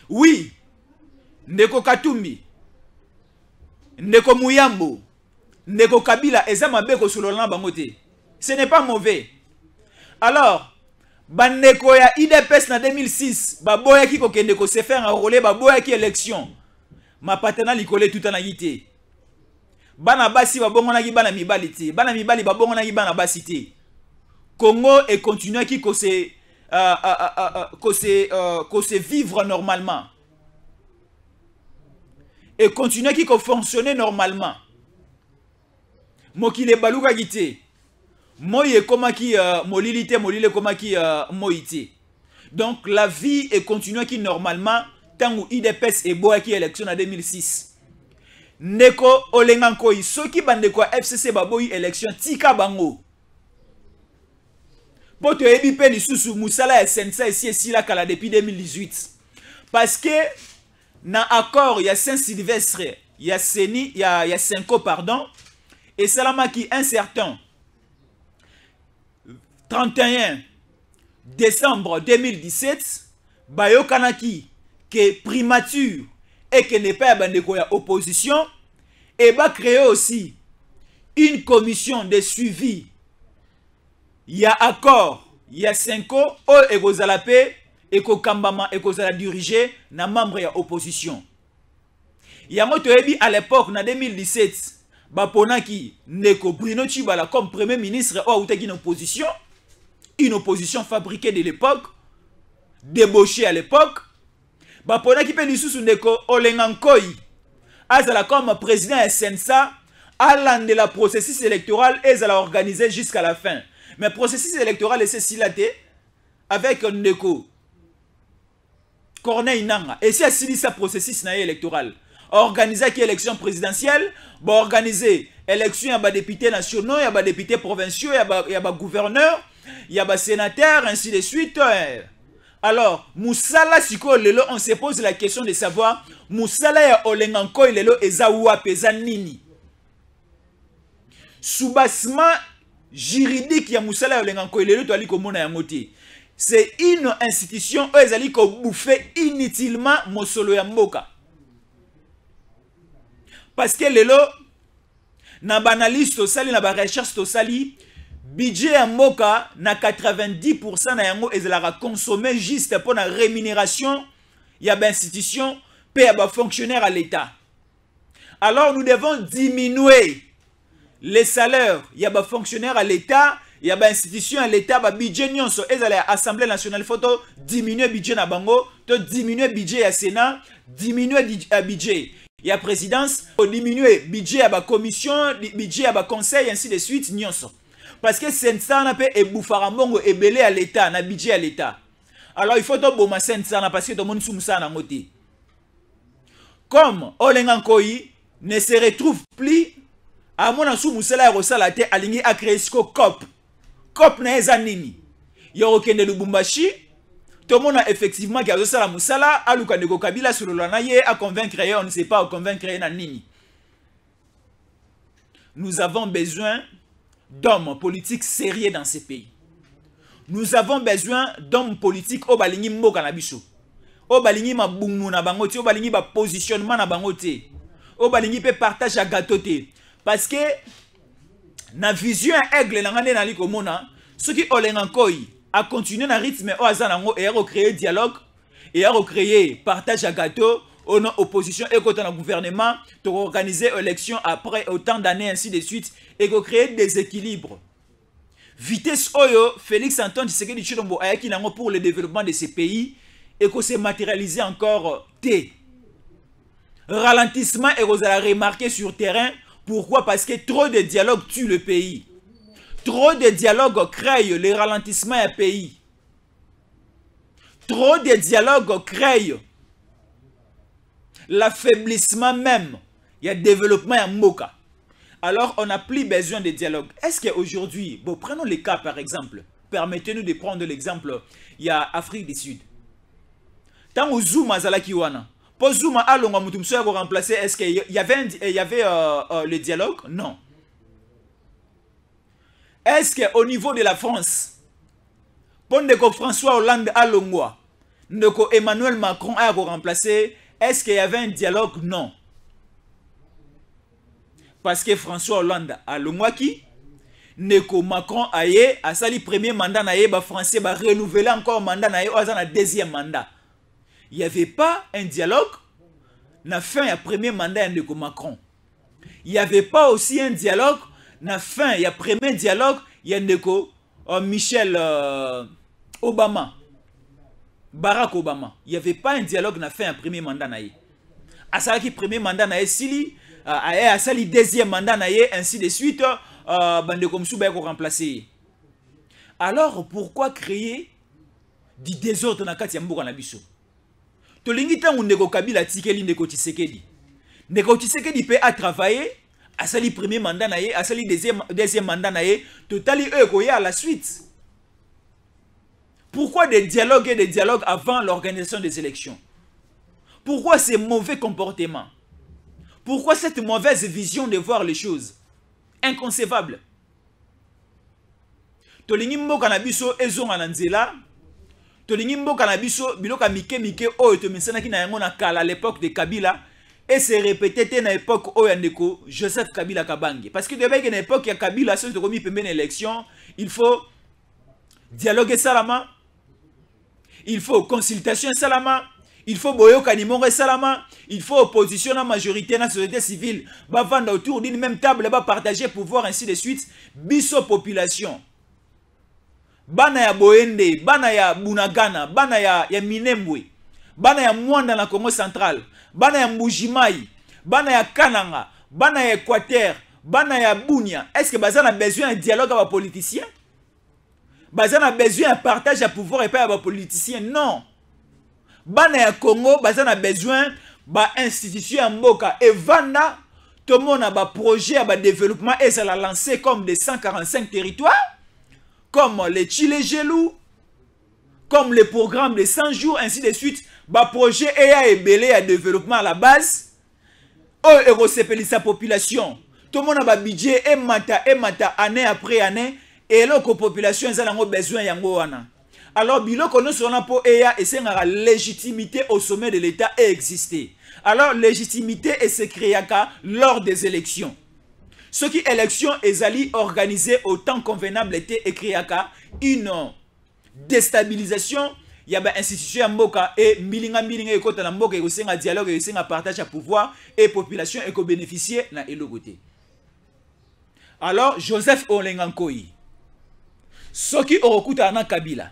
Oui, Ndeko Katumbi, Ndeko Muyambo, Ndeko Kabila ezamabeko sololana bangote. Ce n'est pas mauvais. Alors bandeko ya IDPS na 2006 baboya ki kokende ko se faire enrôler baboya ki élection ma patana likole tout en agité bana basi babongona ki bana mibali te bana mibali babongona ki bana basi te Congo et continuer ki ko se vivre normalement et continuer ki ko fonctionner normalement mokile baluka gité Moye komaki molilité molile komaki moïté. Donc la vie est continuée qui normalement tant où IDPS et boaki élection en 2006. Neko Olenga Nkoyi soki bandeko FCC baboyi élection tika bango. Poto ebi pe lisusu musala ya sensa ici la kala depuis 2018. Parce que na accord ya Saint-Sylvestre, ya Seni, ya Senko pardon, et salamaki incertain 31 décembre 2017, Bayo Kanaki, que primature et que n'est pas bandeko ya opposition, et va créer aussi une commission de suivi. Il y a accord, il y a 5 ans, et kozala pe, et kambama, et kozala dirigé, na membre ya opposition. Il y a moto ebi à l'époque, en 2017, Baponaki, Neko Bruno Tshibala comme premier ministre, ou une opposition fabriquée de l'époque, débauchée à l'époque. Bapona qui peut nous soutenir que Olenga Nkoyi, azala comme président SNSA, allant de la processus électoral et elle a organisé jusqu'à la fin. Mais processus électoral est ceci là avec Ndeko Corneille Nanga. Et si elle signe sa processus électoral, organiser qui élection présidentielle, organiser élection, il y a des députés nationaux, il y a des députés provinciaux, il y a des gouverneurs, il y a des sénateurs, ainsi de suite. Alors, Moussala Siko Lelo, on se pose la question de savoir, Moussala ya Olenga Nkoyi Lelo eza ouape eza nini? Soubassement juridique ya musala yolenga ko lelo to ali ko mona yango te. C'est une institution où ezali ko bouffer inutilement mosolo ya mboka. Parce que lelo na banaliste tosali na ba recherche tosali budget ya mboka na 90% na yango ezalaka consommer juste pour la rémunération ya ba institution pe ya ba fonctionnaire à l'état. Alors nous devons diminuer les salaires ya ba fonctionnaire à l'état, ya ba institution à l'état, ba budget nyonso ezala Assemblée nationale photo diminuer budget na bango, to diminuer budget ya Sénat, diminuer budget ya présidence, diminuer budget ya ba commission, budget ya ba conseil ainsi de suite nyonso. Parce que c'est ça na pe eboufara mbongo ebele à l'état na budget à l'état. Alors il faut to boma ça na parce que to monde soumsa na ngoti. Comme Olengankoi ne se retrouve plus à mon sou musala rosala te alingi a créer ce COP. COP na ezanini. Yo okende Lubumbashi, tout le monde a effectivement qui a osala la musala aluka ndeko Kabila sur le lanaye à convaincre on ne sait pas à convaincre na nini. Nous avons besoin d'hommes politiques sérieux dans ces pays. Nous avons besoin d'hommes politiques au balingi mboka na biso. Au balingi ma bungu na bangote, au balingi ba positionnement na bangote. Au balingi pe partage à gâteauté. Parce que na vision aigle na ngane na liko mona, ce qui Olengankoi a continué na rythme au azanango et a recréé dialogue et a recréé partage à gâteau au non opposition et côté dans le gouvernement pour organiser élection après autant d'années ainsi de suite et créer des équilibres. Vitesse Oyo, Félix Antoine Tshisekedi Tshilombo ayaki nango pour le développement de ces pays et que c'est matérialisé encore T. Ralentissement et vous allez remarquer sur terrain. Pourquoi? Parce que trop de dialogue tue le pays. Trop de dialogue crée le ralentissement du pays. Trop de dialogue crée l'affaiblissement même. Il y a développement à Moka. Alors on n'a plus besoin de dialogue. Est-ce qu'aujourd'hui, bon, prenons les cas par exemple. Permettez-nous de prendre l'exemple. Il y a Afrique du Sud. Tant que Zuma Zalakiwana. Pour Zuma Alonga Mutumso pour remplacer, est-ce qu'il y avait le dialogue? Non. Est-ce qu'au niveau de la France, pour François Hollande Alongwa, Emmanuel Macron a remplacé, est-ce qu'il y avait un dialogue? Non. Parce que François Hollande Alongwa qui Neko Macron aye a sali premier mandat naye ba français ba renouveler encore mandat naye oza na deuxième mandat. Il n'y avait pas un dialogue na fin ya premier mandat de Macron. Il n'y avait pas aussi un dialogue na fin ya premier dialogue ya ndeko Michel Obama. Barack Obama. Il n'y avait pas un dialogue na fin ya premier mandat naye. Asala ki premier mandat naye sili asali deuxième mandat naye ainsi de suite bande comme sou ba ko remplacer. Alors pourquoi créer du désordre na kati ya mboka na biso? Tolingi tangu ndeko Kabila tikeli ndeko Tshisekedi. Ndeko Tshisekedi peut a travaillé, a sali premier mandat naye, a sali deuxième mandat naye, totali koya à la suite. Pourquoi des dialogues avant l'organisation des élections? Pourquoi ces mauvais comportements? Pourquoi cette mauvaise vision de voir les choses? Inconcevable. Tolingi mboka na biso ezonga na nzela. Tolingi mboka na biso biloka mike oyo tomesanaki na yango na kala à l'époque de Kabila et c'est répété na époque oyo ndeko Joseph Kabila Kabange parce que depuis na époque ya Kabila so to komi pembeni élection il faut dialoguer salama, il faut consultation salama, il faut boyoka nimongo salama, il faut opposition na majorité na société civile ba vanda autour d'une même table ba partager pouvoir ainsi de suite biso population. Bana ya Boende, bana ya Bunagana, bana ya Minembwe, bana ya Mwanda na Congo Central, bana ya Mbujimai, bana ya Kananga, bana ya Équateur, bana ya Bunia. Est-ce que Bazana a besoin d'un dialogue avec les politiciens? Bazana a besoin d'un partage de pouvoir et pas avec les politiciens? Non. Bana ya Congo, Bazana a besoin d'une institution à Mboka. Et Vanda, tout le monde a un projet de développement et ça l'a lancé comme des 145 territoires. Comme les Chile Gelou, comme les programmes de 100 jours, ainsi de suite, bah projet et belé à développement à la base, sa population. Tout le monde a un budget et mata année après année, et la population a besoin yango wana. Alors biloko no sona po eya et c'est la légitimité au sommet de l'État et exister. Alors légitimité et se créaka lors des élections. Ce qui élection est organisée au temps convenable était créaka une déstabilisation. Il y a une institution mboka et milinga ekota na mboka et un dialogue et un partage à pouvoir et population et bénéficier na elogote. Alors Joseph Olengankoi, ce qui orokuta na Kabila,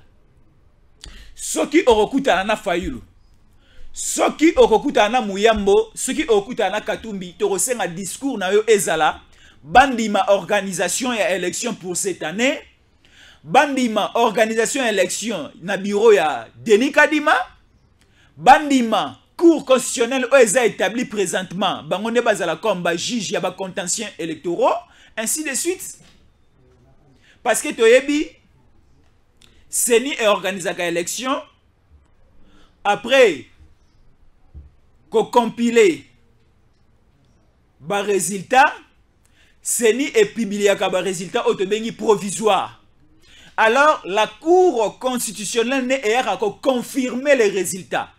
ce qui orokuta na Fayulu, ce qui orokuta na Muyambo, ce qui orokuta na Katumbi, torosenga discours na yo ezala, bandima organisation et élection pour cette année. Bandima organisation élection na bureau ya Denis Kadima. Bandima cour constitutionnel OESA établi présentement. Bangonde bazala comme juge ya ba contentieux électoraux. Ainsi de suite. Parce que toyebi Seni est organisé à l'élection. Après qu'on compilé ba résultat, Seni est publié à ba résultat autobengi provisoire. Alors, la Cour constitutionnelle n'est à confirmer les résultats.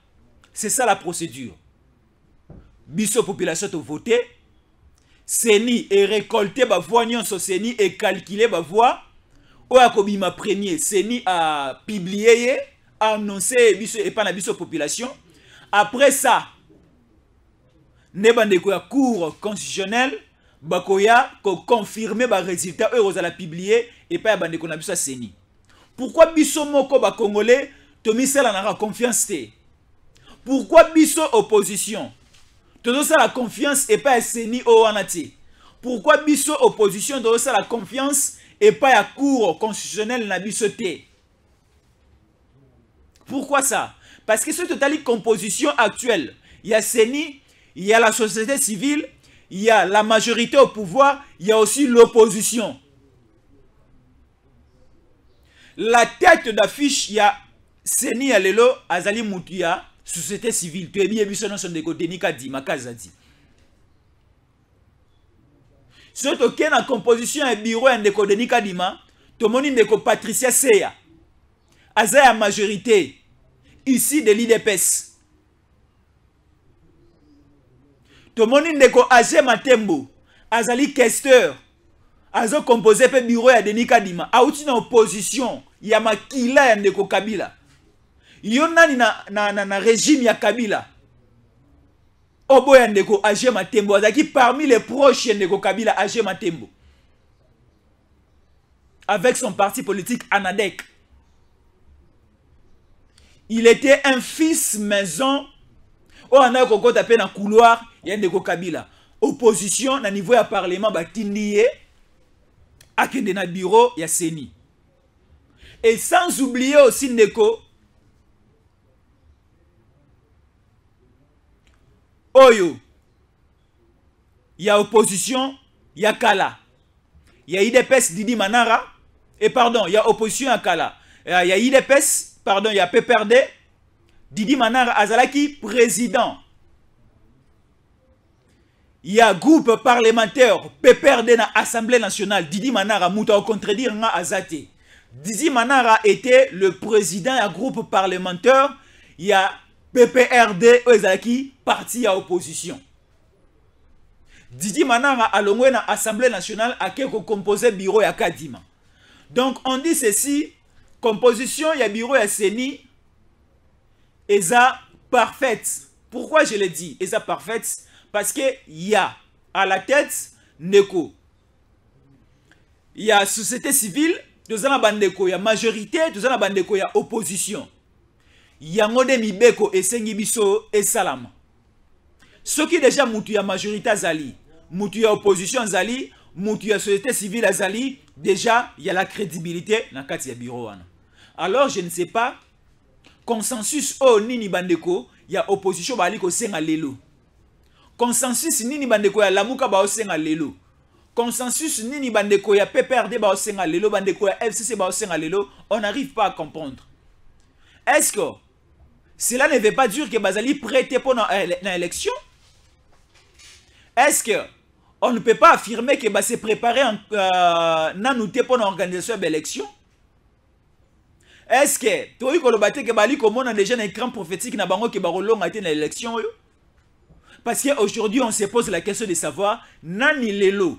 C'est ça la procédure. Biso population a voté. Seni est récolté, ba voix nyonso Seni est calculé, ba voix. Oakobima premier, Seni a publié, a annoncé biso et pas na biso population. Après ça, nebande ko ya Cour constitutionnelle bakoya ko confirmer ba résultat eux la publier et pas bande ko na biso Seni. Pourquoi biso moko ba congolais to misela na confiance te? Pourquoi biso opposition to ça la confiance et pas Seni o wanati? Pourquoi biso opposition to ça la confiance et pas à Cour constitutionnelle na biso te? Pourquoi ça? Parce que cette totale composition actuelle, il y a Seni, il y a la société civile, il y a la majorité au pouvoir, il y a aussi l'opposition. La tête d'affiche, il y a Seni Alelo, Azali Moutia, société civile. Tu es bien vu son de côté, Nika di, Makazadi. Surtout qu'il y a une composition et bureau en déco de Nika Dima, tout le monde est Patricia Seya. Azaya majorité, ici de l'IDPS. Tomoni ndeko Age Matembo, azali questeur, azo composé pe bureau ya Denis Kadima, auti na opposition, ya makila ya ndeko Kabila. Yo nani na régime ya Kabila. Obo ya ndeko Age Matembo, azaki parmi les proches ya ndeko Kabila Age Matembo. Avec son parti politique Anadek. Il était un fils maison. On a koko tapé dans couloir, il y a ndeko Kabila. Opposition na niveau ya parlement batindie akende na bureau ya Seni. Et sans oublier aussi ndeko Oyo. Il y a opposition, il y a Kala. Il y a IDPS Didi Manara et pardon, il y a opposition à Kala. Il y a IDPS, pardon, il y a PPRD. Didi Manara Azalaki, président. Il y a groupe parlementaire, PPRD na Assemblée nationale. Didi Manara, Mouta contredire nga Azate. Didi Manara était le président du groupe parlementaire. Il y a PPRD, Azalaki, parti à opposition. Didi Manara a l'ongwe na Assemblée nationale a quelque composé bureau ya Kadima. Donc on dit ceci, composition ya bureau ya Seni. Eza parfaite. Pourquoi je le dis Eza parfaite? Parce que il y a à la tête Neko. Il y a société civile, deux ans bandeko, il y a majorité, deux ans bandeko, il y a opposition. Il y a ngode mibeko et sengibiso et salam. Ce qui déjà moutu ya majorité azali, moutu ya opposition azali, moutu ya société civile azali, déjà il y a la crédibilité dans kati ya bureau wana. Alors je ne sais pas. Consensus o nini bandeko ya opposition bali ko senga lelo. Consensus nini bandeko ya lamuka ba senga lelo. Consensus nini bandeko ya PPRD ba senga lelo, bandeko ya FCC ba senga lelo, on n'arrive pas à comprendre. Est-ce que cela ne veut pas dire que bazali prêté pour l'élection? Est-ce que on ne peut pas affirmer que se préparer pour l'organisation de l'élection. Est-ce que tu as déjà un écran prophétique dans l'élection? Parce qu'aujourd'hui, on se pose la question de savoir, Nani Lelo,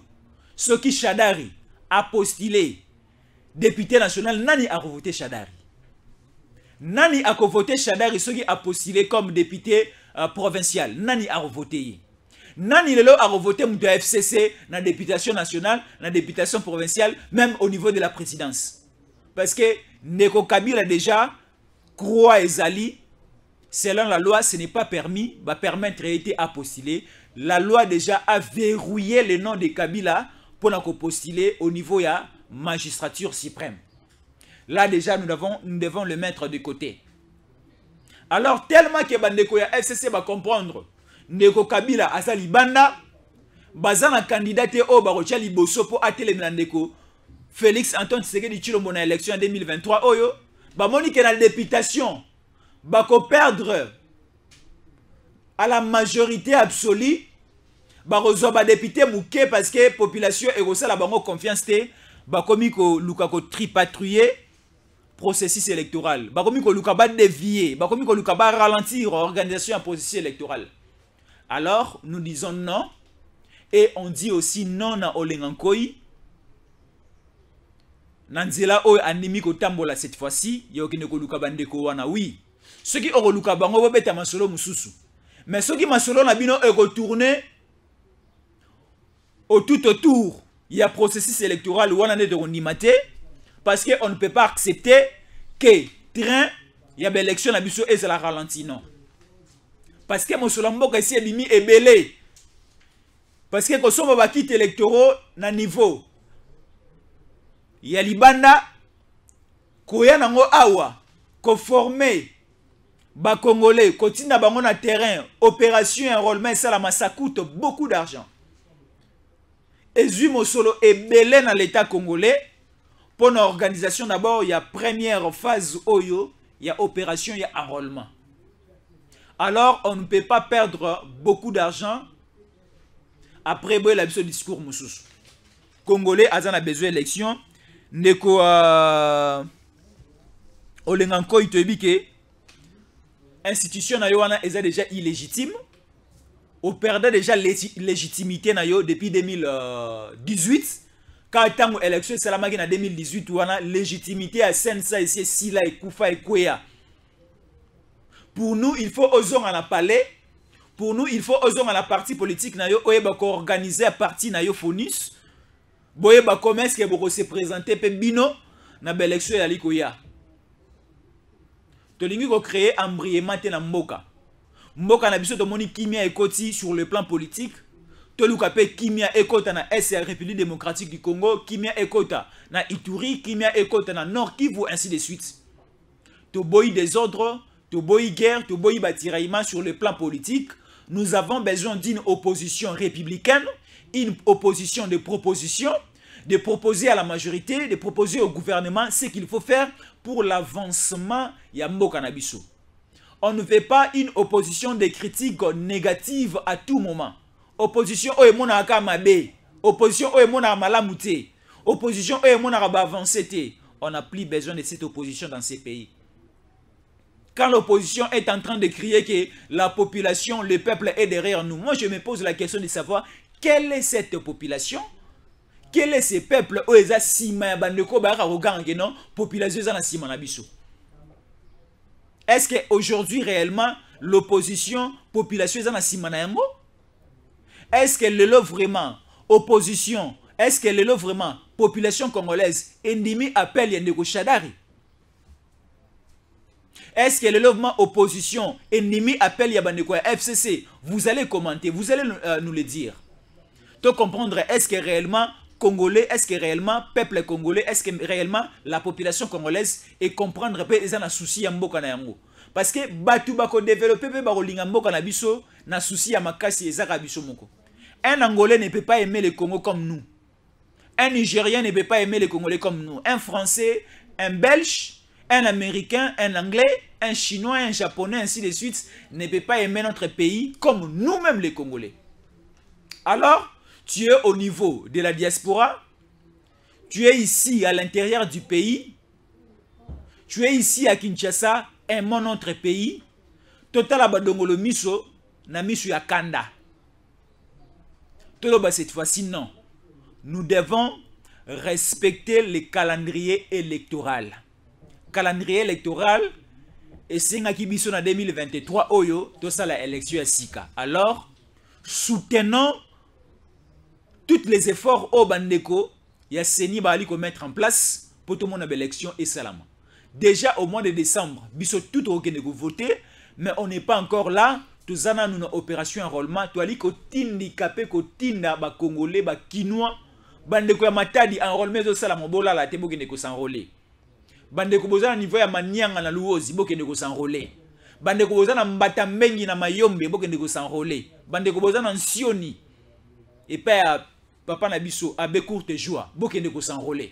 ce qui Chadari a postulé député national, Nani a voté Chadari. Nani a voté Chadari, ce qui a postulé comme député provincial. Nani a voté. Nani Lelo a voté de FCC dans la députation nationale, dans la députation provinciale, même au niveau de la présidence. Parce que Neko Kabila déjà croit Ezali, selon la loi, ce n'est pas permis, va permettre à postuler. La loi déjà a verrouillé le nom de Kabila pour postuler au niveau de la magistrature suprême. Là déjà, nous devons le mettre de côté. Alors, tellement que Bandeko ya FCC va comprendre, Neko Kabila Azali Banda, Bazana candidat au Barocha Liboso pour atteler Ndeko Félix Antoine Tshisekedi Tshilombo na élection en 2023. Oyo, Bamoni que la députation, Bako perdre à la majorité absolue, Barozo ba député Mouké parce que la population est aussi la bango confiance te, Bakomi ko Lukako tripatrouiller processus électoral. Bakomi ko Lukaba dévier, Bakomi ko Lukaba ralentir l'organisation en processus électoral. Alors, nous disons non. Et on dit aussi non à Olengankoi. Nanzela o animi ko tambola cette fois-ci. Yokine ko Luka bandeko wana oui. Ceux qui ont Luka bango bobeta masolo mususu. Mais ceux qui masolo na bino e retourner au tout autour. Il y a processus électoral où on a de renimate. Parce qu'on ne peut pas accepter que train, il y a une élection à biso et c'est la ralenti, non. Parce que mon solambo ici est limi est belé. Parce que quand on va quitter électoraux na niveau, il y a libanda, koya nango awa, ko formé, ba congolais, continue na bango na terrain, opération enrôlement, ça coûte beaucoup d'argent. Et Zui Mosolo est belé dans l'état congolais. Pour l'organisation d'abord, il y a première phase Oyo, il y a opération, il y a enrôlement. Alors, on ne peut pas perdre beaucoup d'argent après le discours Moussous. Congolais, Azan a besoin d'élection. Neko Olenganko Itoebike, institution na yo wana est déjà illégitime. On perdait déjà légitimité na yo depuis 2018. Quand il y a l'élection, c'est la magie en 2018 où on a légitimité à Sensa ici, Sila et Koufa et Kwea. Pour nous, il faut oser en palais. Pour nous, il faut oser en la partie politique. Nous devons organiser la partie na yo Fonus. Nous devons commencer à se présenter Bino na l'élection à l'Ikoya. Nous devons créer un embriement na Mboka. Mboka na biso to moni kimia ekoti sur le plan politique. Toluka pe kimia ekota na SR République démocratique du Congo, kimia ekota na Ituri, kimia ekota na Nord Kivu, ainsi de suite. To boyi des ordres, to boyi guerre, to boyi batiraillement sur le plan politique. Nous avons besoin d'une opposition républicaine, une opposition de proposition, de proposer à la majorité, de proposer au gouvernement ce qu'il faut faire pour l'avancement ya mboka na biso. On ne veut pas une opposition de critiques négatives à tout moment. Opposition oye mona aka mabe, opposition oye mona malamute, opposition oye mona ba avancer. On n'a plus besoin de cette opposition dans ces pays. Quand l'opposition est en train de crier que la population, le peuple est derrière nous, moi je me pose la question de savoir quelle est cette population, quel est ce peuple oye za sima bandeko ba arrogant non population za na sima na biso. Est-ce qu'aujourd'hui réellement l'opposition population za na sima na yango? Est-ce qu'elle est vraiment opposition? Est-ce qu'elle est vraiment population congolaise? Endimi appelle Yandeko Chadari. Est-ce qu'elle est vraiment opposition? Endimi appelle Yabandeko FCC. Vous allez commenter, vous allez nous le dire. De comprendre, est-ce que réellement Congolais, est-ce que réellement peuple congolais, est-ce que réellement la population congolaise et comprendre peu les un souci à mboka na yango. Parce que batu bako développer pe bako linga mboka na biso na souci ya makasi ezaka biso moko. Un Angolais ne peut pas aimer le Congo comme nous. Un Nigérien ne peut pas aimer les Congolais comme nous. Un Français, un Belge, un Américain, un Anglais, un Chinois, un Japonais, ainsi de suite, ne peut pas aimer notre pays comme nous-mêmes les Congolais. Alors, Tu es au niveau de la diaspora. Tu es ici à l'intérieur du pays. Tu es ici à Kinshasa, mon autre pays. Total abadongolo miso na miso ya kanda. Toloba cette fois-ci non. Nous devons respecter le calendrier électoral. Calendrier électoral et c'est qui biso na 2023 oyo to ça la élection à Sika. Alors soutenons tous les efforts au bandeko ya seni bali ko mettre en place pour tout le monde élection et salama. Déjà au mois de décembre, biso tout au Kenya voter, mais on n'est pas encore là. Tous en une opération enrôlement, tu as dit que handicapé ko tinda ba congolais ba kinois bandeko ya matadi enrôlement zo salama bola la te bokende ko s'enrôler. Bandeko bozana niveau ya manianga na luozi bokende ko s'enrôler. Bandeko bozana mbata mengi na mayombe bokende ko s'enrôler. Bandeko bozana nsioni et père papa na biso abe courte joie bokende ko s'enrôler.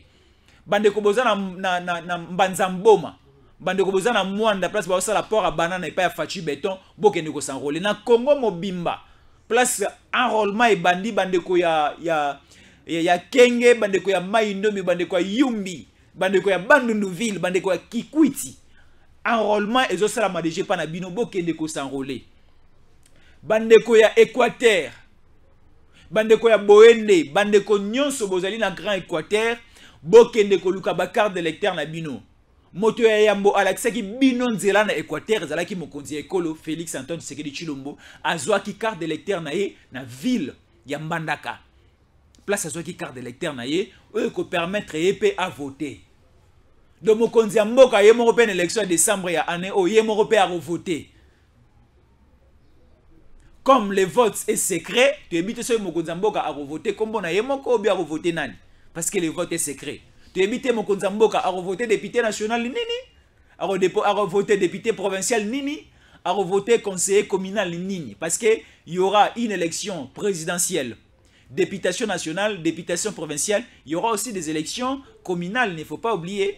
Bandeko bozana na mbanza mboma. Bandeko bozana mwanda place ba osala port à banane et pas fachi béton bokende ko s'enrôler. Na Congo mobimba place enrôlement et bandi bandeko ya Kenge, bandeko ya Maindombi, bandeko ya Yumbi, bandeko ya Bandunduville, bandeko ya Kikwiti. Enrôlement et osala madege pa na bino bokende ko s'enrôler. Bandeko ya Équateur, bandeko ya Boende, bandeko nyonso bozali na Grand Équateur, bokende ko luka ba carte d'électeur na bino. Moto ya yambo alakisaki bino nzela na Équateur ezalaki mokonzi ekolo Félix Antoine Tshisekedi Tshilombo azwaki carte d'électeur na ye na ville ya Mbandaka. Place azwaki carte d'électeur na ye oyo ko permettre ye à voter. Donc mokonzi ya mboka ye moko pe na élection en décembre ya année o ye moko pe a voter. Comme le vote est secret, tu évites ce mokonzi ya mboka a voter comme na ye moko obi a voter nani parce que le vote est secret. Tu évites mon Konzamboka à voter député national nini, à voter député provincial nini, à voter conseiller communal nini. Parce qu'il y aura une élection présidentielle, députation nationale, députation provinciale, il y aura aussi des élections communales, il ne faut pas oublier.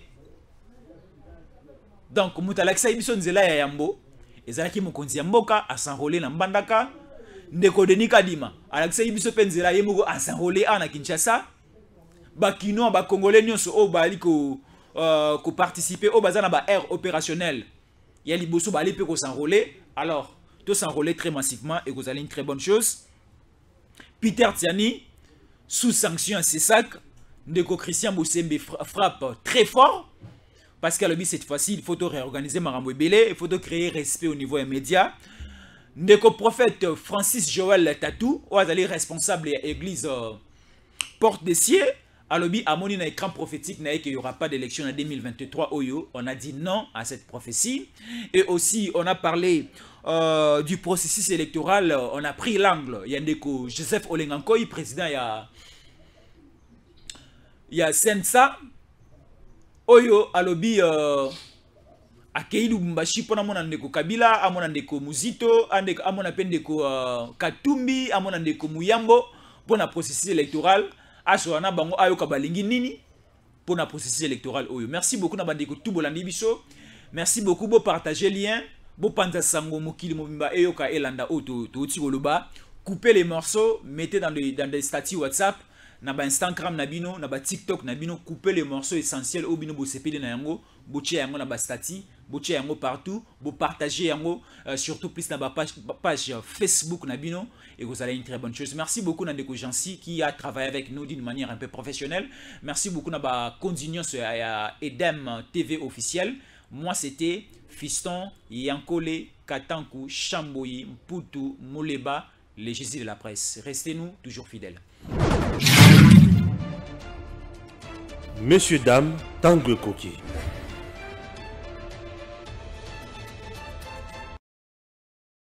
Donc, Moutalaksa Ibison Zela Yambo, Ezaki Mokonziamboka à s'enrôler dans Mbandaka, Ndeko Denika Dima, Alaksa Ibison Penzela Yemogo à s'enrôler à Kinshasa. Bakino ba congolais nyonso o bali ko participer au bazana ba air opérationnel ya liboso bali pe ko s'enrôler. Alors tout s'enrôler très massivement et vous allez une très bonne chose. Peter Tiani sous sanction à Cessac, Ndeko Christian Bosembe frappe très fort parce qu'à l'objet cette fois-ci il faut réorganiser Marambo Belé, il faut créer respect au niveau des médias. Ndeko prophète Francis Joël Tatou ou azali responsable de l'église Porte des Cieux. Alors, à mon écran prophétique, qu'il n'y aura pas d'élection en 2023, on a dit non à cette prophétie. Et aussi, on a parlé du processus électoral, on a pris l'angle. Il y a Joseph Olengankoy, président, il y a Sensa, Oyo, Alobi, Akeilu Mbashi, pour mon andeko Kabila, à mon andeko Muzito, à mon apendeko Katumbi, à mon andeko Muyambo, pour le processus électoral. Aswana bango ayoka balingi nini pour na processus électoral oyo. Merci beaucoup na bandeko tout bolandi biso. Merci beaucoup bo partager lien, bo panta sango mokili mobimba eyoka elanda oto to tikoloba. Coupez les morceaux, mettez dans des statuts WhatsApp, na ba Instagram na bino, na ba TikTok na bino, coupez les morceaux essentiels au bino bo sepeli na yango, bo tia yango na ba stati, bo tia yango partout, bo partager yango surtout plus na ba page Facebook na bino. Et vous allez une très bonne chose. Merci beaucoup Nandeko Jansi qui a travaillé avec nous d'une manière un peu professionnelle. Merci beaucoup Naba continuons à Edem TV officiel. Moi c'était Fiston Yankole Katankou Chamboyi Mputu Mouleba, les Jésus de la presse. Restez-nous toujours fidèles. Messieurs, dames, Tanguy Koki.